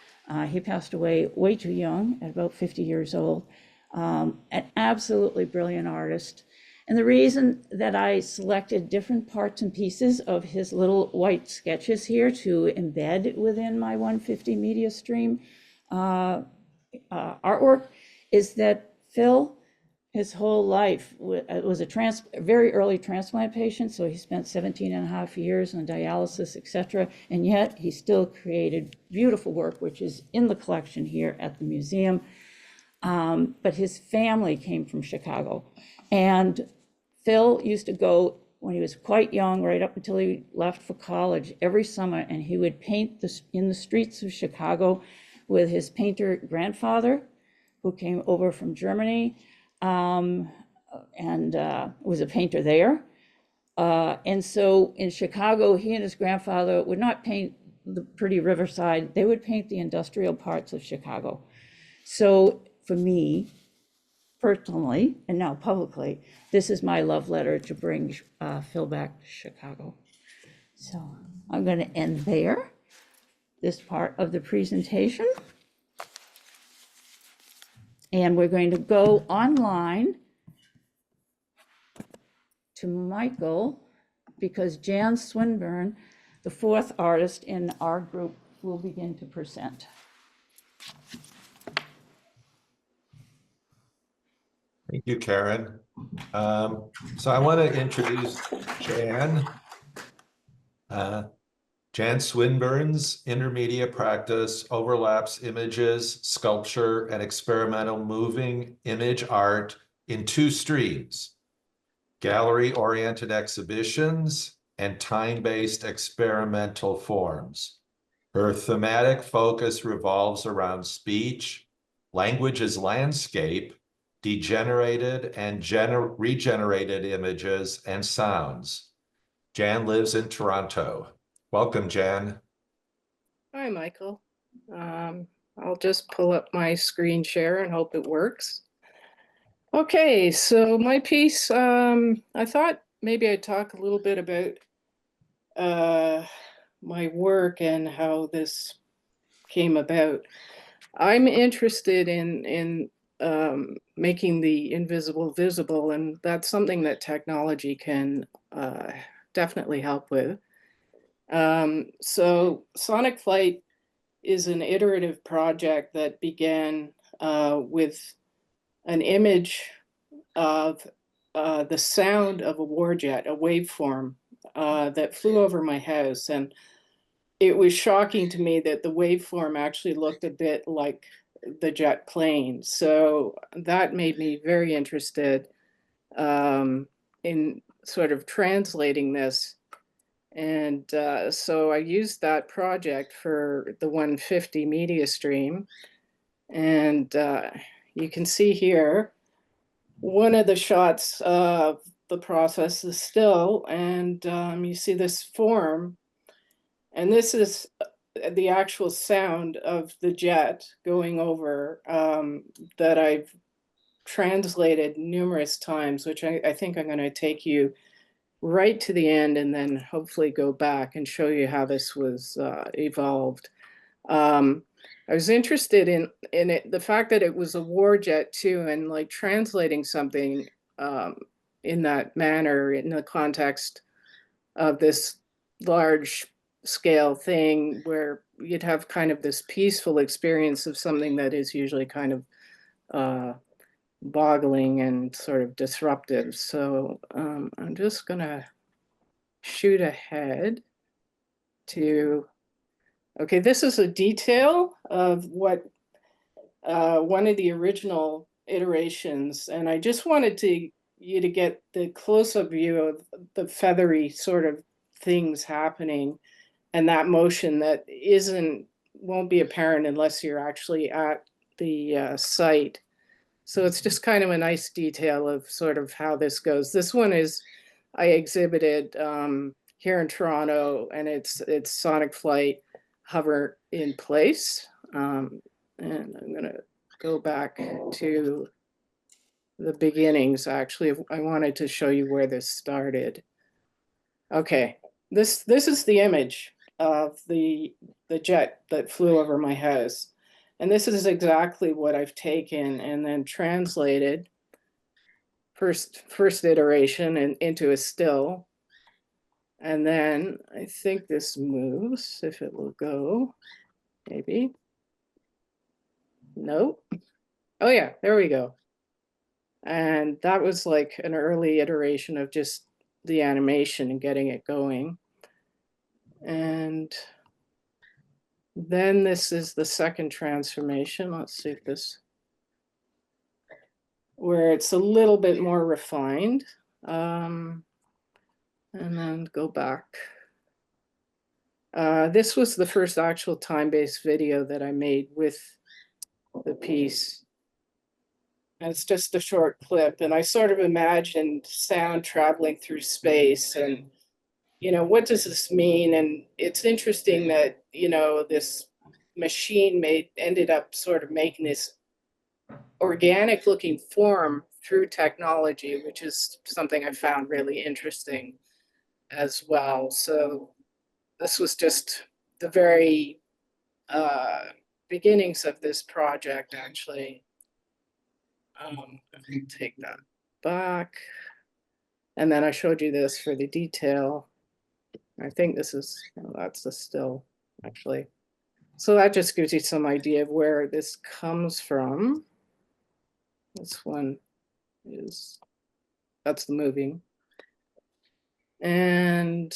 He passed away way too young, at about 50 years old. An absolutely brilliant artist. And the reason that I selected different parts and pieces of his little white sketches here to embed within my 150 media stream artwork is that Phil, his whole life, was a very early transplant patient, so he spent 17 and a half years on dialysis, etc. And yet he still created beautiful work, which is in the collection here at the museum. But his family came from Chicago. And Phil used to go, when he was quite young, right up until he left for college, every summer, and he would paint in the streets of Chicago with his painter grandfather, who came over from Germany, and was a painter there. And so in Chicago, he and his grandfather would not paint the pretty riverside, they would paint the industrial parts of Chicago. So for me, personally, and now publicly, this is my love letter to bring Phil back to Chicago. So I'm going to end there, this part of the presentation. And we're going to go online to Michael, because Jan Swinburne, the 4th artist in our group, will begin to present. Thank you, Karen. So I want to introduce Jan. Jan Swinburne's intermediate practice overlaps images, sculpture, and experimental moving image art in 2 streams: gallery-oriented exhibitions and time-based experimental forms. Her thematic focus revolves around speech, language as landscape, degenerated and regenerated images and sounds. Jan lives in Toronto. Welcome, Jan. Hi, Michael. I'll just pull up my screen share and hope it works. Okay, so my piece, I thought maybe I'd talk a little bit about my work and how this came about. I'm interested in making the invisible visible, and that's something that technology can definitely help with. So Sonic Flight is an iterative project that began with an image of the sound of a warjet, a waveform that flew over my house. And it was shocking to me that the waveform actually looked a bit like the jet plane. So that made me very interested in sort of translating this. And so I used that project for the 150 media stream. And you can see here, one of the shots of the process is still, and you see this form, and this is the actual sound of the jet going over that I've translated numerous times, which I think I'm going to take you right to the end and then hopefully go back and show you how this was evolved. I was interested in it, the fact that it was a war jet too, and like translating something in that manner in the context of this large scale thing where you'd have kind of this peaceful experience of something that is usually kind of boggling and sort of disruptive. So I'm just gonna shoot ahead to, okay, this is a detail of what one of the original iterations, and I just wanted you to get the close-up view of the feathery sort of things happening and that motion that won't be apparent unless you're actually at the site. So it's just kind of a nice detail of sort of how this goes. This one is, I exhibited here in Toronto, and it's Sonic Flight hover in place. And I'm gonna go back to the beginnings. Actually, I wanted to show you where this started. Okay, this is the image of the jet that flew over my house. And this is exactly what I've taken and then translated first iteration and into a still. And then I think this moves, if it will go, maybe. Nope. Oh yeah, there we go. And that was like an early iteration of just the animation and getting it going. And then this is the second transformation. Let's see if this, where it's a little bit more refined. And then go back. This was the first actual time-based video that I made with the piece. And it's just a short clip. And I sort of imagined sound traveling through space and, you know, what does this mean? And it's interesting that, you know, this machine ended up sort of making this organic looking form through technology, which is something I found really interesting as well. So this was just the very beginnings of this project, actually. I can take that back. And then I showed you this for the detail. I think this is, oh, that's the still, actually. So that just gives you some idea of where this comes from. This one is, that's the moving. And,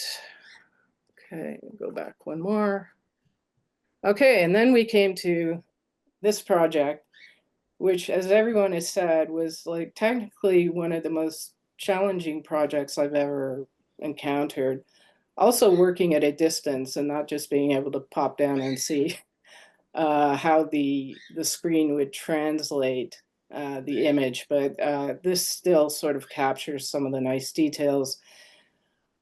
okay, go back one more. Okay, and then we came to this project, which, as everyone has said, was like technically one of the most challenging projects I've ever encountered. Also working at a distance and not just being able to pop down and see how the screen would translate the image, but this still sort of captures some of the nice details.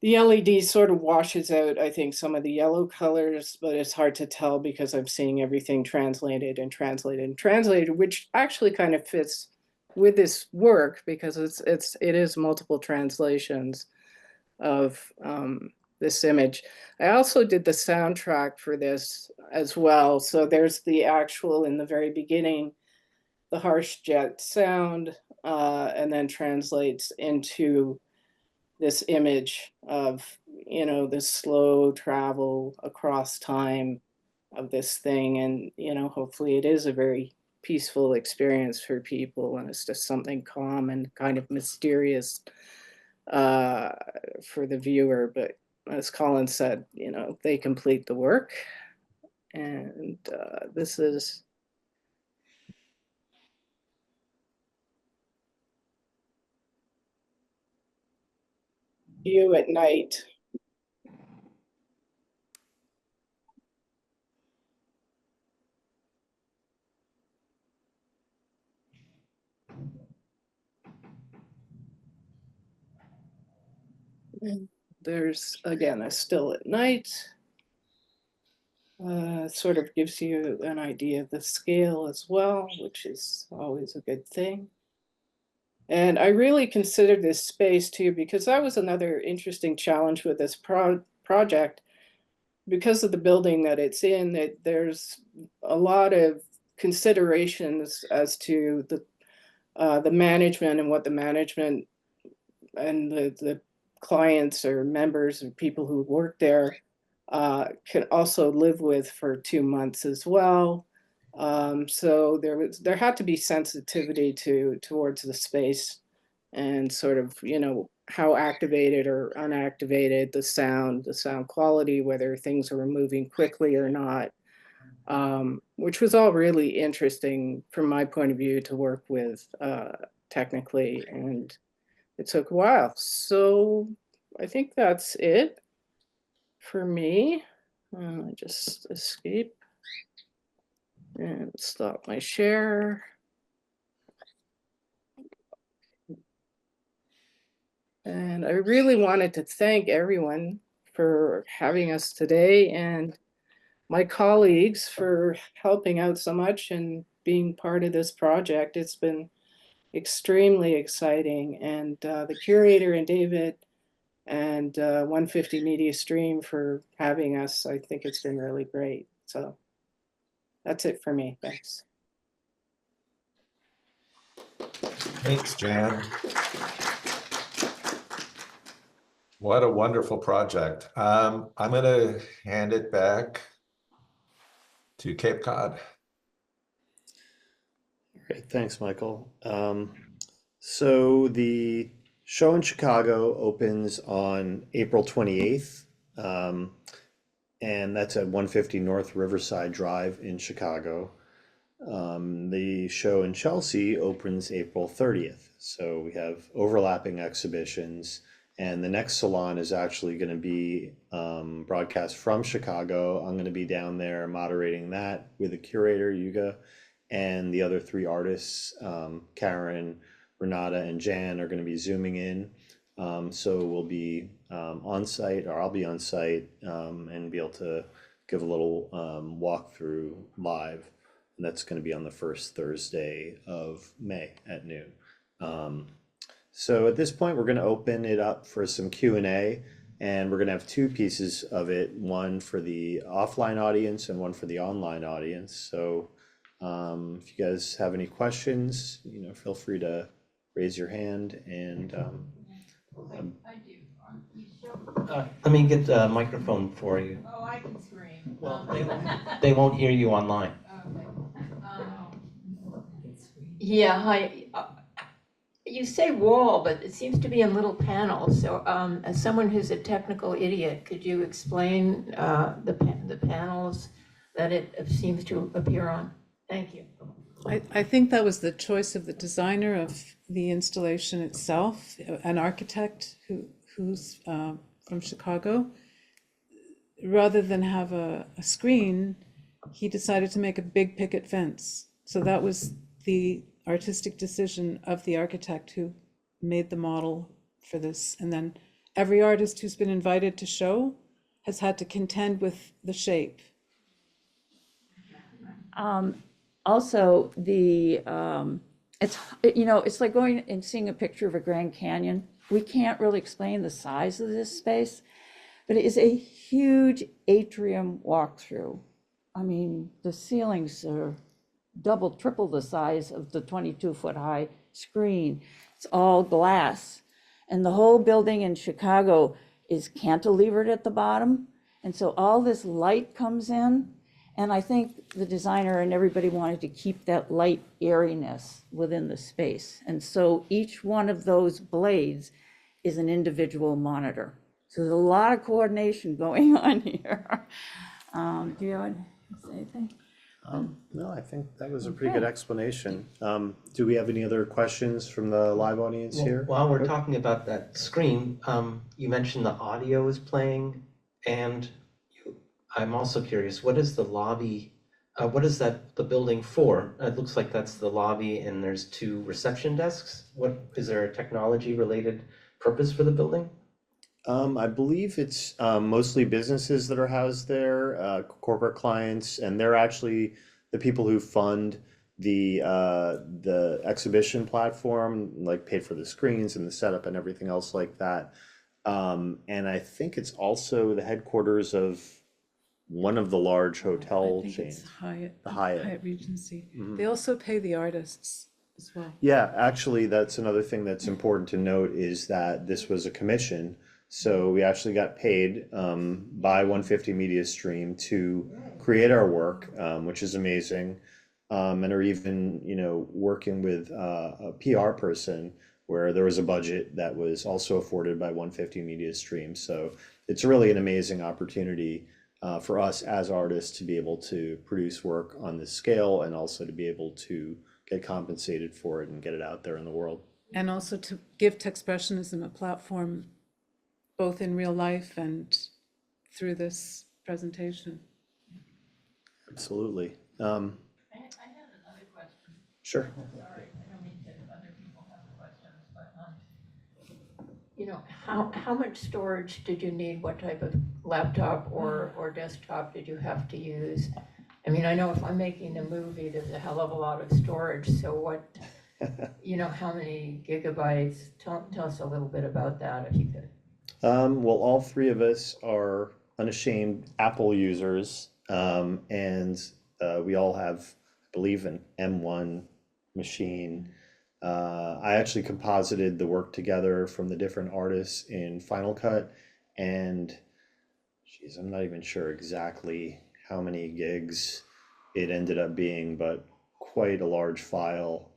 The LED sort of washes out, I think, some of the yellow colors, but it's hard to tell because I'm seeing everything translated and translated and translated, which actually kind of fits with this work, because it is multiple translations of this image. I also did the soundtrack for this as well. So there's the actual, in the very beginning, the harsh jet sound, and then translates into this image of, you know, this slow travel across time of this thing. And, you know, hopefully it is a very peaceful experience for people, and it's just something calm and kind of mysterious for the viewer. But as Colin said, you know, they complete the work. And this is view at night. And there's, again, a still at night. Sort of gives you an idea of the scale as well, which is always a good thing. And I really considered this space too, because that was another interesting challenge with this project. Because of the building that it's in, there's a lot of considerations as to the management and what the management and the clients or members or people who work there can also live with for 2 months as well. So there had to be sensitivity towards the space, and sort of, you know, how activated or unactivated the sound quality, whether things were moving quickly or not, which was all really interesting from my point of view to work with technically, and it took a while. So I think that's it for me. Just escape and stop my share. And I really wanted to thank everyone for having us today, and my colleagues for helping out so much and being part of this project. It's been extremely exciting. And the curator and David and 150 Media Stream for having us. I think it's been really great. So that's it for me. Thanks. Thanks, Jan. What a wonderful project. I'm going to hand it back to Cape Cod. Great, thanks, Michael. So the show in Chicago opens on April 28th, and that's at 150 North Riverside Drive in Chicago. The show in Chelsea opens April 30th. So we have overlapping exhibitions, and the next Salon is actually going to be broadcast from Chicago. I'm going to be down there moderating that with the curator, Yuga, and the other 3 artists, Karen, Renata, and Jan, are going to be zooming in. So we'll be on site, or I'll be on site, and be able to give a little walkthrough live. And that's going to be on the first Thursday of May at noon. So at this point, we're going to open it up for some Q&A, and we're going to have 2 pieces of it, one for the offline audience and one for the online audience. So if you guys have any questions, you know, feel free to raise your hand. And I do. Let me get the microphone for you. Oh, I can scream. Well, they won't hear you online. Yeah, hi. You say wall, but it seems to be in little panels. So as someone who's a technical idiot, could you explain the panels that it seems to appear on? Thank you. I think that was the choice of the designer of the installation itself, an architect who's from Chicago. Rather than have a screen, he decided to make a big picket fence. So that was the artistic decision of the architect who made the model for this. And then every artist who's been invited to show has had to contend with the shape. Also, it's like going and seeing a picture of a Grand Canyon. We can't really explain the size of this space, but it is a huge atrium walkthrough. I mean, the ceilings are double, triple the size of the 22-foot high screen. It's all glass. And the whole building in Chicago is cantilevered at the bottom. And so all this light comes in. And I think the designer and everybody wanted to keep that light airiness within the space. And so each one of those blades is an individual monitor. So there's a lot of coordination going on here. Do you want to say anything? No, I think that was a pretty good explanation. Do we have any other questions from the live audience here? While we're talking about that screen, you mentioned the audio is playing, and I'm also curious, what is the lobby, what is that the building for? It looks like that's the lobby and there's 2 reception desks. Is there a technology related purpose for the building? I believe it's mostly businesses that are housed there, corporate clients, and they're actually the people who fund the exhibition platform, like paid for the screens and the setup and everything else like that. And I think it's also the headquarters of one of the large hotel I think chains. it's Hyatt, The Hyatt. Hyatt Regency. They also pay the artists as well. Yeah, actually, that's another thing that's important to note is that this was a commission. So we actually got paid by 150 Media Stream to create our work, which is amazing, and are even, working with a PR person where there was a budget that was also afforded by 150 Media Stream. So it's really an amazing opportunity for us as artists to be able to produce work on this scale and also to be able to get compensated for it and get it out there in the world. And also to give Techspressionism a platform, both in real life and through this presentation. Absolutely. I had another question. Sure. Sorry, I don't mean to, other people have questions, but, how much storage did you need? What type of laptop or desktop did you have to use? I mean, I know if I'm making a movie, there's a hell of a lot of storage, so what, how many gigabytes? Tell us a little bit about that, if you could. Well, all 3 of us are unashamed Apple users, and we all have, I believe, an M1 machine. I actually composited the work together from the different artists in Final Cut, and geez, I'm not even sure exactly how many gigs it ended up being, but quite a large file.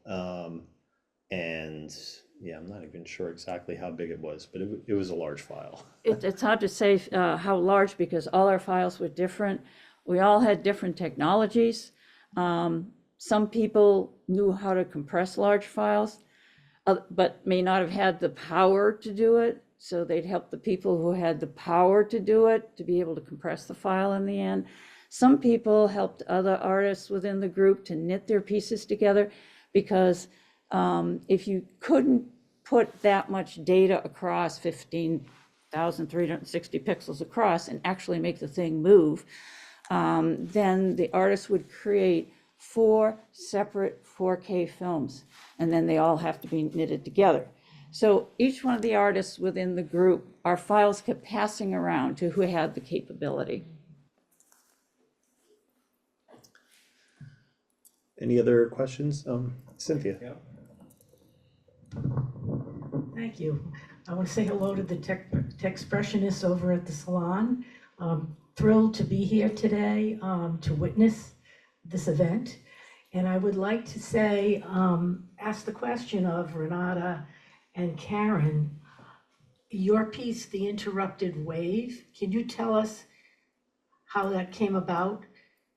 And yeah, I'm not even sure exactly how big it was, but it was a large file. It's hard to say how large because all our files were different. We all had different technologies. Some people knew how to compress large files, but may not have had the power to do it. So they'd help the people who had the power to do it to be able to compress the file in the end. Some people helped other artists within the group to knit their pieces together because if you couldn't put that much data across 15,360 pixels across and actually make the thing move, then the artist would create 4 separate 4K films, and then they all have to be knitted together. So each one of the artists within the group, our files kept passing around to who had the capability. Any other questions? Cynthia? Yeah. Thank you. I want to say hello to the Techspressionists over at the Salon. Thrilled to be here today to witness this event. And I would like to say, ask the question of Renata and Karen, your piece, The Interrupted Wave, can you tell us how that came about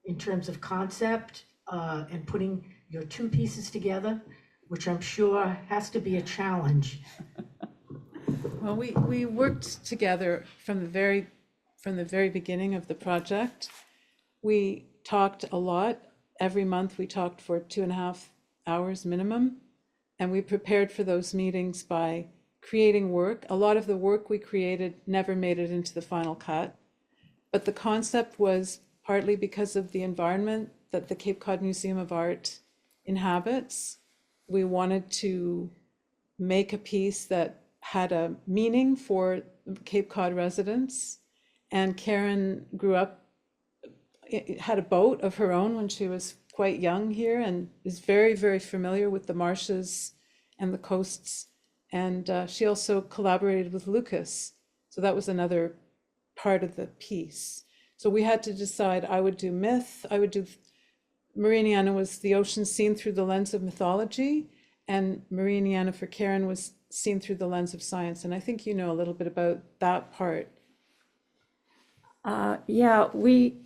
in terms of concept and putting your 2 pieces together, which I'm sure has to be a challenge? Well, we worked together from the very beginning of the project. We talked a lot. Every month we talked for 2.5 hours minimum, and we prepared for those meetings by creating work. A lot of the work we created never made it into the final cut, but the concept was partly because of the environment that the Cape Cod Museum of Art inhabits. we wanted to make a piece that had a meaning for Cape Cod residents. And Karen grew up, had a boat of her own when she was quite young here, and is very, very familiar with the marshes and the coasts. And she also collaborated with Lucas. So that was another part of the piece. So we had to decide, I would do myth, I would do, Marianiana was the ocean seen through the lens of mythology, and Marianiana for Karen was seen through the lens of science. And I think you know a little bit about that part. Yeah, we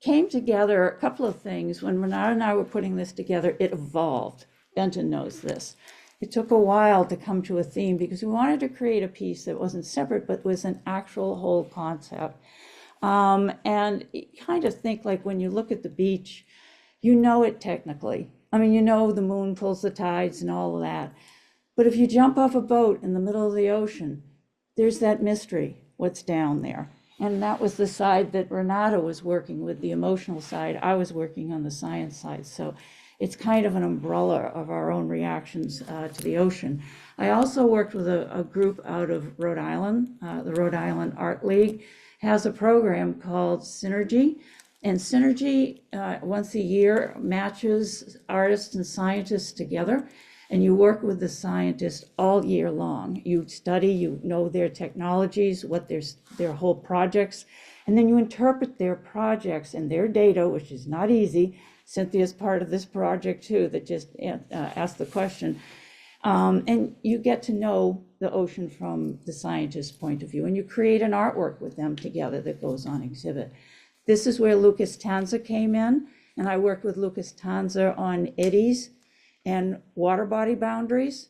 came together, a couple of things. When Renata and I were putting this together, it evolved. Benton knows this. It took a while to come to a theme because we wanted to create a piece that wasn't separate, but was an actual whole concept. And you kind of think like when you look at the beach, you know it technically. I mean, you know the moon pulls the tides and all of that. But if you jump off a boat in the middle of the ocean, there's that mystery, what's down there. And that was the side that Renata was working with, the emotional side. I was working on the science side. So it's kind of an umbrella of our own reactions to the ocean. I also worked with a group out of Rhode Island. The Rhode Island Art League has a program called Synergy. And Synergy, once a year, matches artists and scientists together. And you work with the scientists all year long. You study, you know their technologies, what their whole projects, and then you interpret their projects and their data, which is not easy. Cynthia's part of this project too, that just asked the question. And you get to know the ocean from the scientist's point of view, and you create an artwork with them together that goes on exhibit. This is where Lucas Tanza came in, and I worked with Lucas Tanza on eddies and water body boundaries,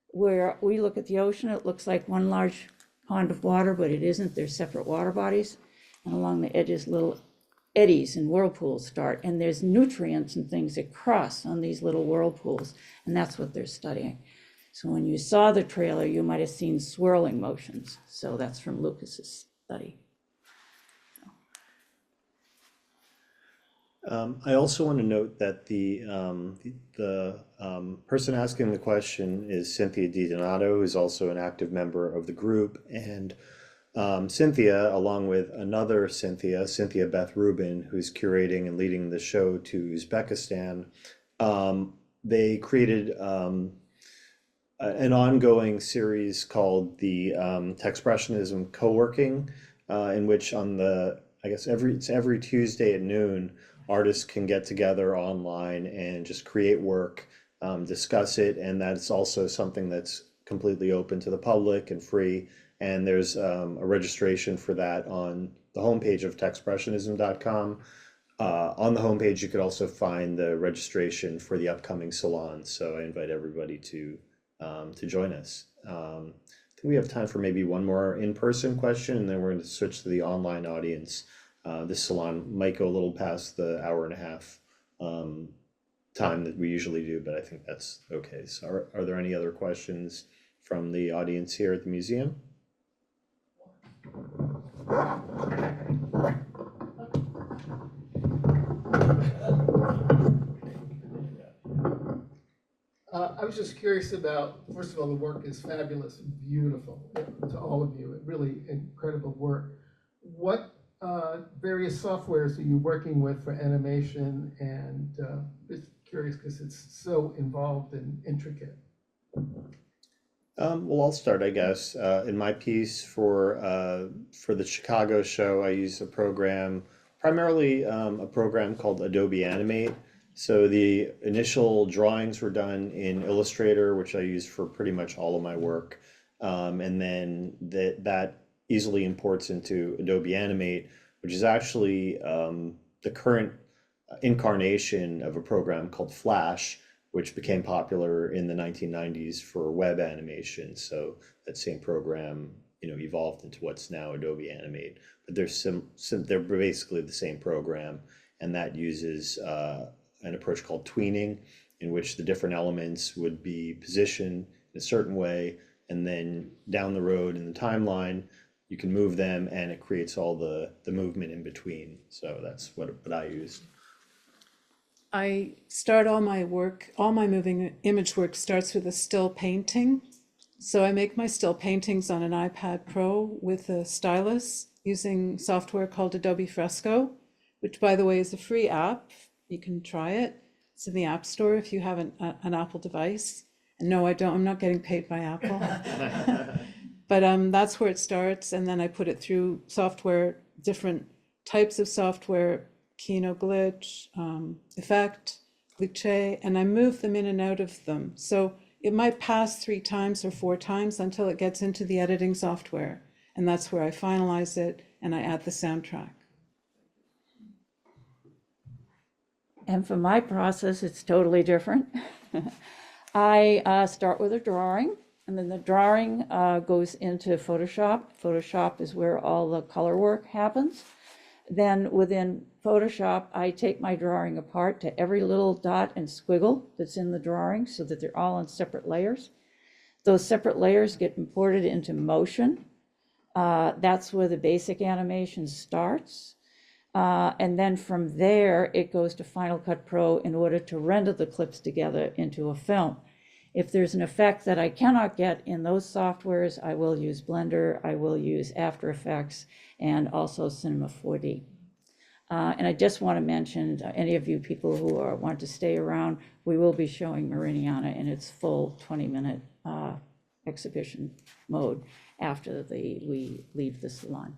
where we look at the ocean, it looks like one large pond of water, but it isn't. There's separate water bodies. And along the edges, little eddies and whirlpools start. And there's nutrients and things that cross on these little whirlpools. And that's what they're studying. So when you saw the trailer, you might have seen swirling motions. So that's from Lucas's study. I also want to note that the person asking the question is Cynthia DiDonato, who's also an active member of the group, and Cynthia, along with another Cynthia, Cynthia Beth Rubin, who's curating and leading the show to Uzbekistan. They created an ongoing series called the Techspressionism Co-working, in which on the, I guess it's every Tuesday at noon, artists can get together online and just create work, discuss it, and that's also something that's completely open to the public and free. And there's a registration for that on the homepage of techspressionism.com. On the homepage, you could also find the registration for the upcoming Salon. So I invite everybody to join us. I think we have time for maybe one more in-person question, and then we're going to switch to the online audience. This salon might go a little past the hour and a half time that we usually do, but I think that's okay. So are there any other questions from the audience here at the museum? I was just curious about, first of all, the work is fabulous and beautiful to all of you. Really incredible work. What various softwares are you working with for animation? And just curious because it's so involved and intricate. Well, I'll start, I guess. In my piece for the Chicago show, I use a program, primarily a program called Adobe Animate. So the initial drawings were done in Illustrator, which I use for pretty much all of my work. And then that easily imports into Adobe Animate, which is actually the current incarnation of a program called Flash, which became popular in the 1990s for web animation. So that same program, evolved into what's now Adobe Animate. But they're basically the same program, and that uses an approach called tweening, in which the different elements would be positioned in a certain way, and then down the road in the timeline, you can move them, and it creates all the movement in between. So that's what I used. I start all my work, all my moving image work starts with a still painting. So I make my still paintings on an iPad Pro with a stylus using software called Adobe Fresco, which, by the way, is a free app. You can try it. It's in the App Store if you have an Apple device. And no, I don't. I'm not getting paid by Apple. But that's where it starts. And then I put it through software, different types of software, Kino Glitch, Effect, Glitch, and I move them in and out of them. So it might pass 3 times or 4 times until it gets into the editing software. And that's where I finalize it and I add the soundtrack. And for my process, it's totally different. I start with a drawing, and then the drawing goes into Photoshop. Photoshop is where all the color work happens. Then within Photoshop, I take my drawing apart to every little dot and squiggle that's in the drawing so that they're all on separate layers. Those separate layers get imported into Motion. That's where the basic animation starts. And then from there, it goes to Final Cut Pro in order to render the clips together into a film. If there's an effect that I cannot get in those softwares, I will use Blender, I will use After Effects, and also Cinema 4D. And I just want to mention, any of you people who want to stay around, we will be showing Meridiana in its full 20-minute exhibition mode after we leave the salon.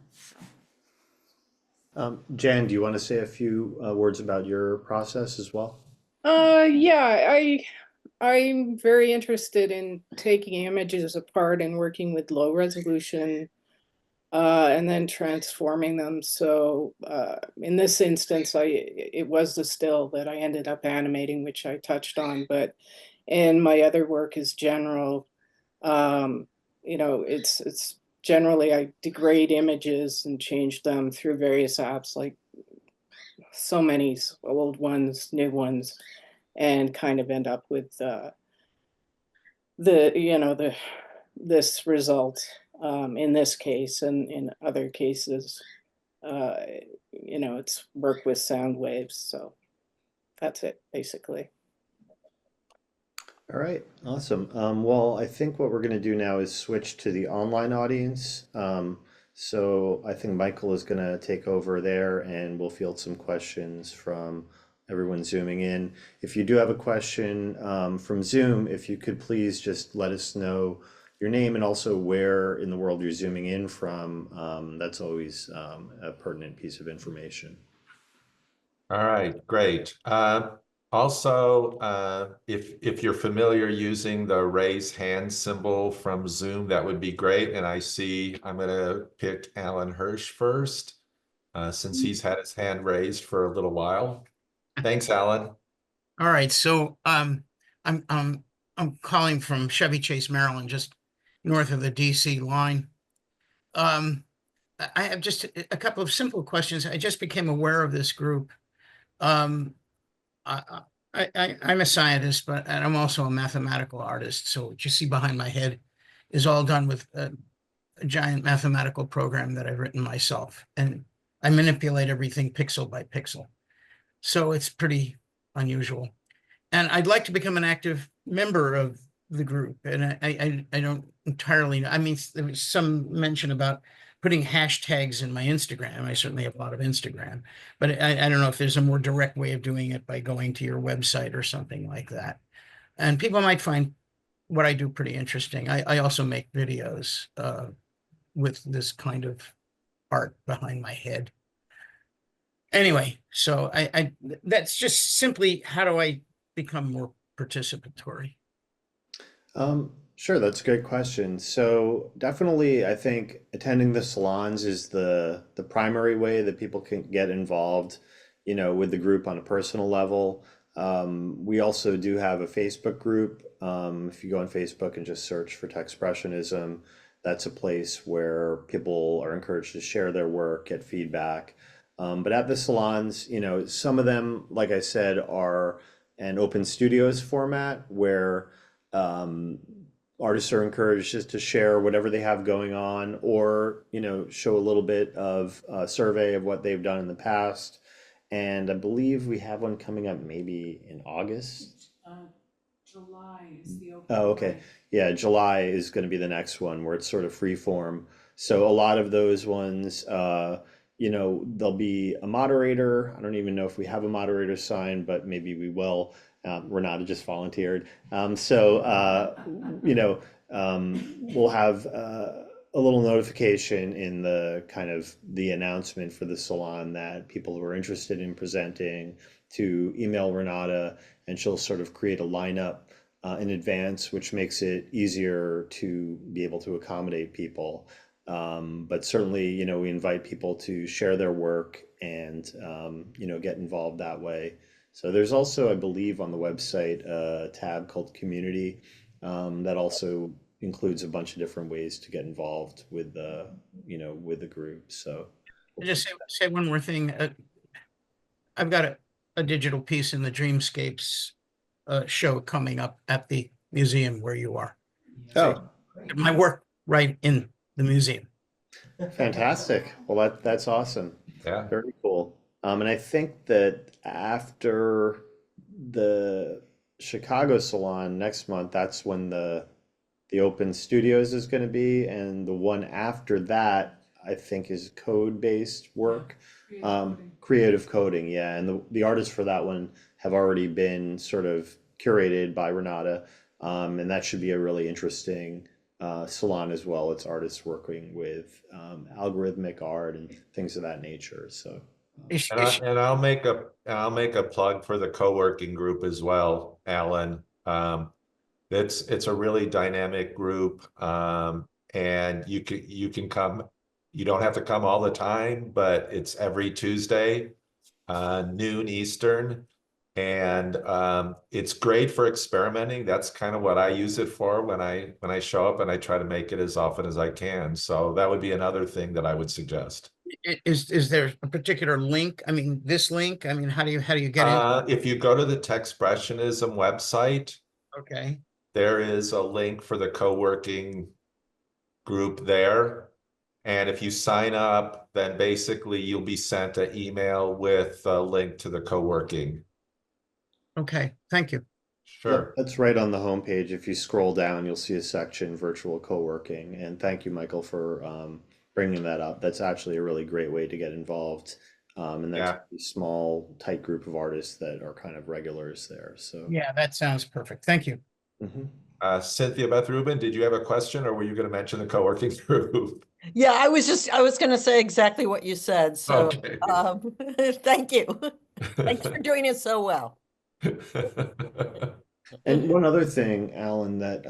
So. Jan, do you want to say a few words about your process as well? Yeah, I'm very interested in taking images apart and working with low resolution and then transforming them. So in this instance, it was the still that I ended up animating, which I touched on, but in my other work is general. You know, it's generally I degrade images and change them through various apps, like so many old ones, new ones, and kind of end up with this result in this case, and in other cases, it's work with sound waves. So that's it basically. All right, awesome. Well, I think what we're going to do now is switch to the online audience. So I think Michael is going to take over there and we'll field some questions from everyone zooming in. If you do have a question from Zoom, if you could please just let us know your name and also where in the world you're zooming in from. That's always a pertinent piece of information. All right, great. Also, if you're familiar using the raise hand symbol from Zoom, that would be great. And I see I'm going to pick Alan Hirsch first, since he's had his hand raised for a little while. Thanks, Alan. All right, so I'm calling from Chevy Chase, Maryland, just north of the DC line. I have just a couple of simple questions. I just became aware of this group. I'm a scientist, and I'm also a mathematical artist. So what you see behind my head is all done with a giant mathematical program that I've written myself. And I manipulate everything pixel by pixel. So it's pretty unusual. And I'd like to become an active member of the group. And I don't entirely know. I mean, there was some mention about putting hashtags in my Instagram. I certainly have a lot of Instagram, but I don't know if there's a more direct way of doing it by going to your website or something like that. And people might find what I do pretty interesting. I also make videos with this kind of art behind my head. Anyway, so that's just simply how do I become more participatory? Sure, that's a great question. So definitely, I think attending the salons is the primary way that people can get involved, with the group on a personal level. We also do have a Facebook group. If you go on Facebook and just search for Techspressionism, that's a place where people are encouraged to share their work, get feedback. But at the salons, some of them, like I said, are an open studios format where artists are encouraged just to share whatever they have going on, or show a little bit of a survey of what they've done in the past. And I believe we have one coming up maybe in August. July is the open. Oh, okay. Yeah, July is going to be the next one where it's sort of free form. So a lot of those ones, there'll be a moderator. I don't even know if we have a moderator sign, but maybe we will. Renata just volunteered. We'll have a little notification in the kind of the announcement for the salon that people who are interested in presenting to email Renata, and she'll sort of create a lineup in advance, which makes it easier to be able to accommodate people. But certainly, we invite people to share their work and, get involved that way. So there's also, I believe, on the website, a tab called Community that also includes a bunch of different ways to get involved with with the group. So I'll just say one more thing. I've got a digital piece in the Dreamscapes show coming up at the museum where you are. Oh, My work right in the museum. fantastic. Well, that's awesome. Yeah. Very cool. And I think that after the Chicago Salon next month, that's when the Open Studios is going to be, and the one after that, I think, is code-based work, creative coding, yeah. And the artists for that one have already been sort of curated by Renata, and that should be a really interesting salon as well. It's artists working with algorithmic art and things of that nature. So. And I'll make a plug for the co-working group as well, Alan. It's a really dynamic group, and you can come. You don't have to come all the time, but it's every Tuesday, noon Eastern, and it's great for experimenting. That's kind of what I use it for when I show up, and I try to make it as often as I can. So that would be another thing that I would suggest. Is there a particular link? I mean, this link? I mean, how do you get in? If you go to the Techspressionism website, Okay. there is a link for the co-working group there. And if you sign up, then basically you'll be sent an email with a link to the co-working. Okay, thank you. Sure. That's right on the homepage. If you scroll down, you'll see a section, virtual co-working. And thank you, Michael, for bringing that up. That's actually a really great way to get involved. And that's a small, tight group of artists that are kind of regulars there. So Yeah, that sounds perfect. Thank you. Cynthia Beth Rubin, did you have a question, or were you going to mention the co-working group? Yeah, I was going to say exactly what you said. So Okay. thank you. Thanks for doing it so well. And one other thing, Alan, that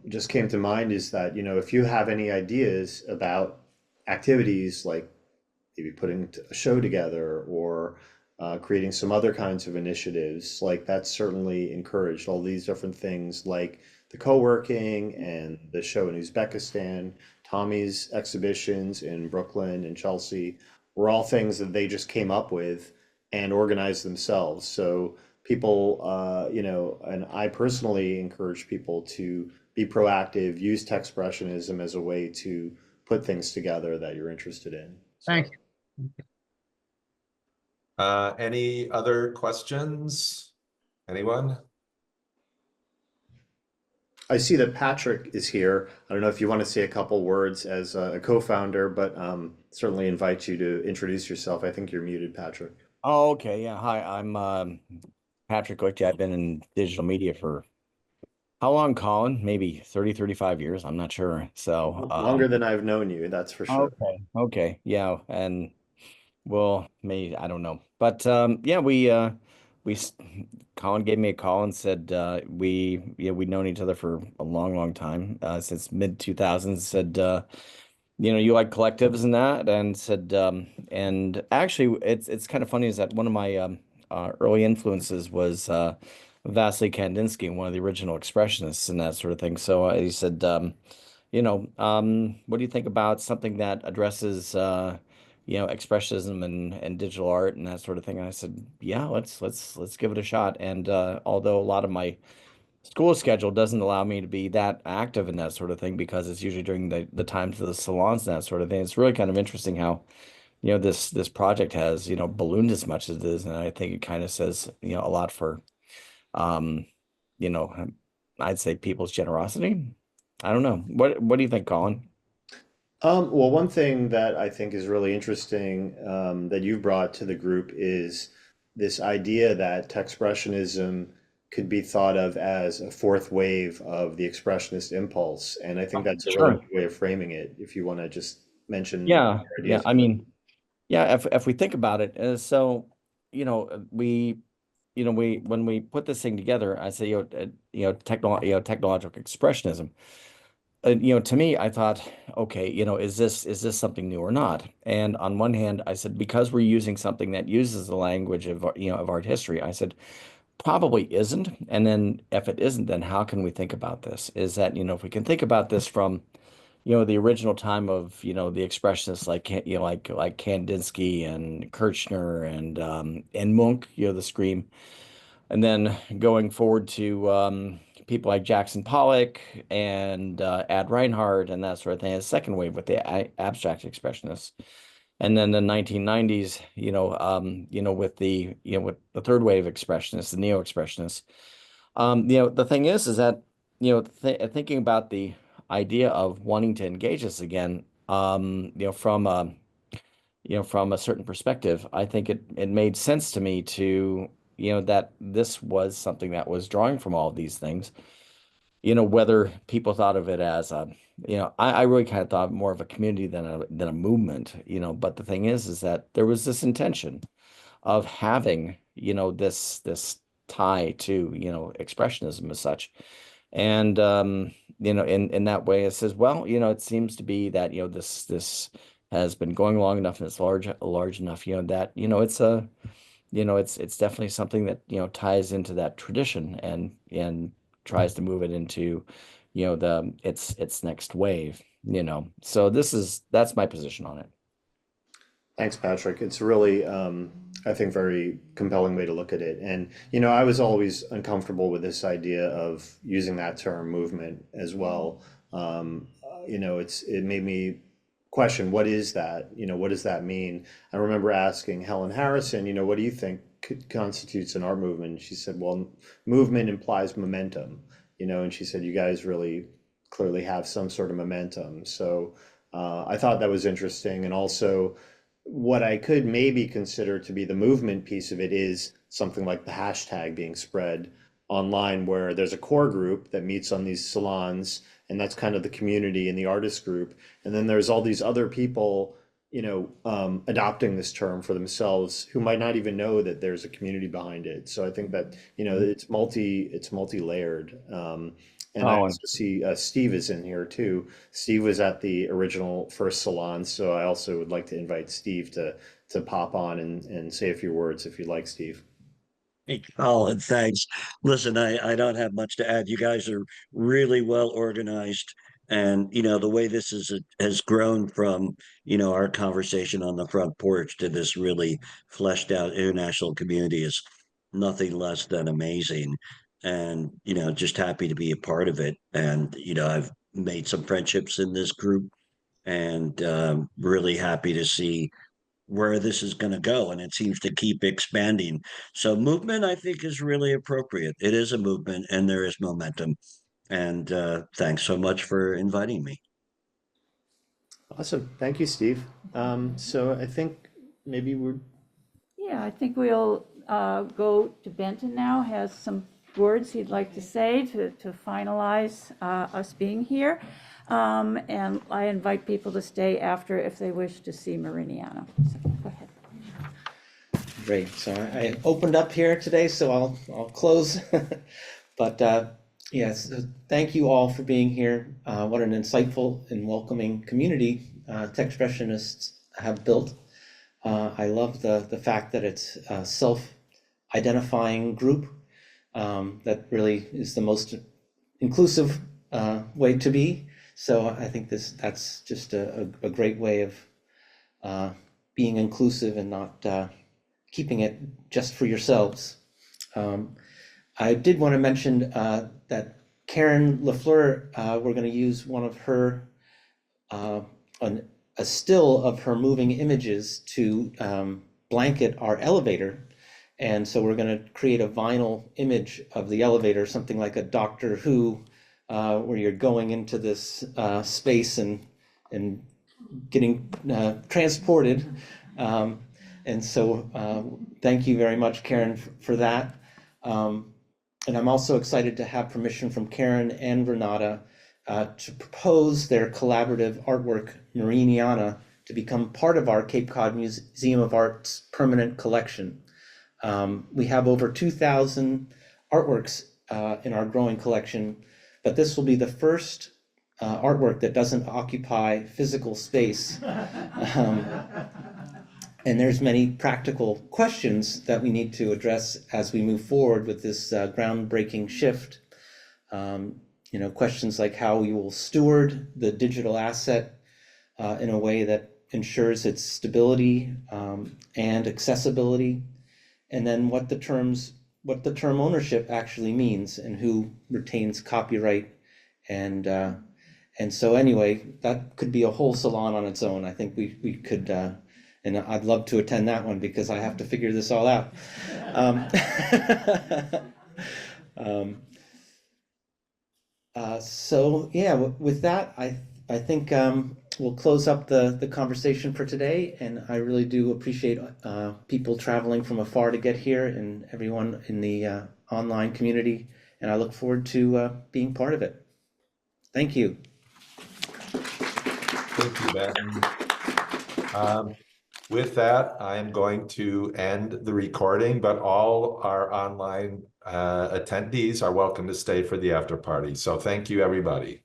just came to mind is that, if you have any ideas about activities like maybe putting a show together or creating some other kinds of initiatives, like that's certainly encouraged. All these different things like the co-working and the show in Uzbekistan, Tommy's exhibitions in Brooklyn and Chelsea were all things that they just came up with and organized themselves. So people, and I personally encourage people to be proactive, use Techspressionism as a way to put things together that you're interested in. So. Thank you. Any other questions? Anyone? I see that Patrick is here. I don't know if you want to say a couple words as a co-founder, but certainly invite you to introduce yourself. I think you're muted, Patrick. Oh, okay. Yeah. Hi, I'm Patrick Lichty. I've been in digital media for how long, Colin? Maybe 30, 35 years. I'm not sure. So longer than I've known you, that's for sure. Okay. Okay. Yeah. And well, maybe I don't know. But yeah, Colin gave me a call and said we'd known each other for a long, long time, since mid 2000s. Said you like collectives and that, and said and actually it's kind of funny is that one of my early influences was Vasily Kandinsky, one of the original expressionists and that sort of thing. So he said, what do you think about something that addresses expressionism and digital art and that sort of thing? And I said, yeah, let's give it a shot. And although a lot of my school schedule doesn't allow me to be that active in that sort of thing because it's usually during the times of the salons and that sort of thing, it's really kind of interesting how this project has, ballooned as much as it is. And I think it kind of says, a lot for, you know, I'd say people's generosity. I don't know. What do you think, Colin? Well, one thing that I think is really interesting that you've brought to the group is this idea that Techspressionism could be thought of as a fourth wave of the expressionist impulse. And I think that's a really Sure. good way of framing it, if you want to just mention Yeah. your Yeah. ideas. I mean, yeah, if we think about it, so, when we put this thing together, I say, technological expressionism. To me, I thought, okay, is this something new or not? And on one hand, I said, because we're using something that uses the language of, of art history, I said, probably isn't. And then if it isn't, then how can we think about this? Is that, if we can think about this from, the original time of, the expressionists like Kandinsky and Kirchner and Munch, the Scream, and then going forward to people like Jackson Pollock and Ad Reinhardt and that sort of thing, a second wave with the abstract expressionists. And then the 1990s, with with the third wave expressionists, the neo-expressionists. The thing is that, thinking about the idea of wanting to engage us again, from a certain perspective, I think it made sense to me to, that this was something that was drawing from all of these things, whether people thought of it as I really kind of thought more of a community than a movement, but the thing is that there was this intention of having, this tie to, expressionism as such. And in that way, it says, well, it seems to be that, this has been going long enough and it's large enough, that, it's definitely something that, ties into that tradition and tries to move it into, its next wave, So that's my position on it. Thanks, Patrick. It's really, I think, very compelling way to look at it. And, I was always uncomfortable with this idea of using that term movement as well. It made me question, what is that? What does that mean? I remember asking Helen Harrison, what do you think constitutes an art movement? She said, well, movement implies momentum, and she said, you guys really clearly have some sort of momentum. So I thought that was interesting. And also, what I could maybe consider to be the movement piece of it is something like the hashtag being spread online, where there's a core group that meets on these salons, and that's kind of the community and the artist group. And then there's all these other people, adopting this term for themselves who might not even know that there's a community behind it. So I think that, it's multi-layered. And I also see Steve is in here too. Steve was at the original first salon, so I also would like to invite Steve to pop on and say a few words if you'd like, Steve. Hey, Colin, thanks. Listen, I don't have much to add. You guys are really well organized. And, the way this has grown from, our conversation on the front porch to this really fleshed out international community is nothing less than amazing. And, just happy to be a part of it. And, I've made some friendships in this group and really happy to see where this is going to go, and it seems to keep expanding. So movement, I think, is really appropriate. It is a movement and there is momentum. And thanks so much for inviting me. Awesome. Thank you, Steve. So I think maybe Yeah, I think we'll go to Benton now, has some words he'd like to say to finalize us being here. And I invite people to stay after if they wish to see Meridiana. So go ahead. Great. So I opened up here today, so I'll close. But yes, thank you all for being here. What an insightful and welcoming community Techspressionists have built. I love the fact that it's a self-identifying group that really is the most inclusive way to be. So I think that's just a great way of being inclusive and not keeping it just for yourselves. I did want to mention that Karen LaFleur, we're going to use one of her a still of her moving images to blanket our elevator. And so we're going to create a vinyl image of the elevator, something like a Doctor Who, where you're going into this space and getting transported. And so thank you very much, Karen, for that. And I'm also excited to have permission from Karen and Renata to propose their collaborative artwork, Mariniana, to become part of our Cape Cod Museum of Art's permanent collection. We have over 2,000 artworks in our growing collection, but this will be the first artwork that doesn't occupy physical space. And there's many practical questions that we need to address as we move forward with this groundbreaking shift. Questions like how we will steward the digital asset in a way that ensures its stability and accessibility, and then what the term ownership actually means and who retains copyright. And so anyway, that could be a whole salon on its own. I think we could, and I'd love to attend that one because I have to figure this all out. So yeah, with that, I think we'll close up the conversation for today. And I really do appreciate people traveling from afar to get here and everyone in the online community. And I look forward to being part of it. Thank you. Thank you, Ben. With that, I am going to end the recording, but all our online attendees are welcome to stay for the after party. So thank you, everybody.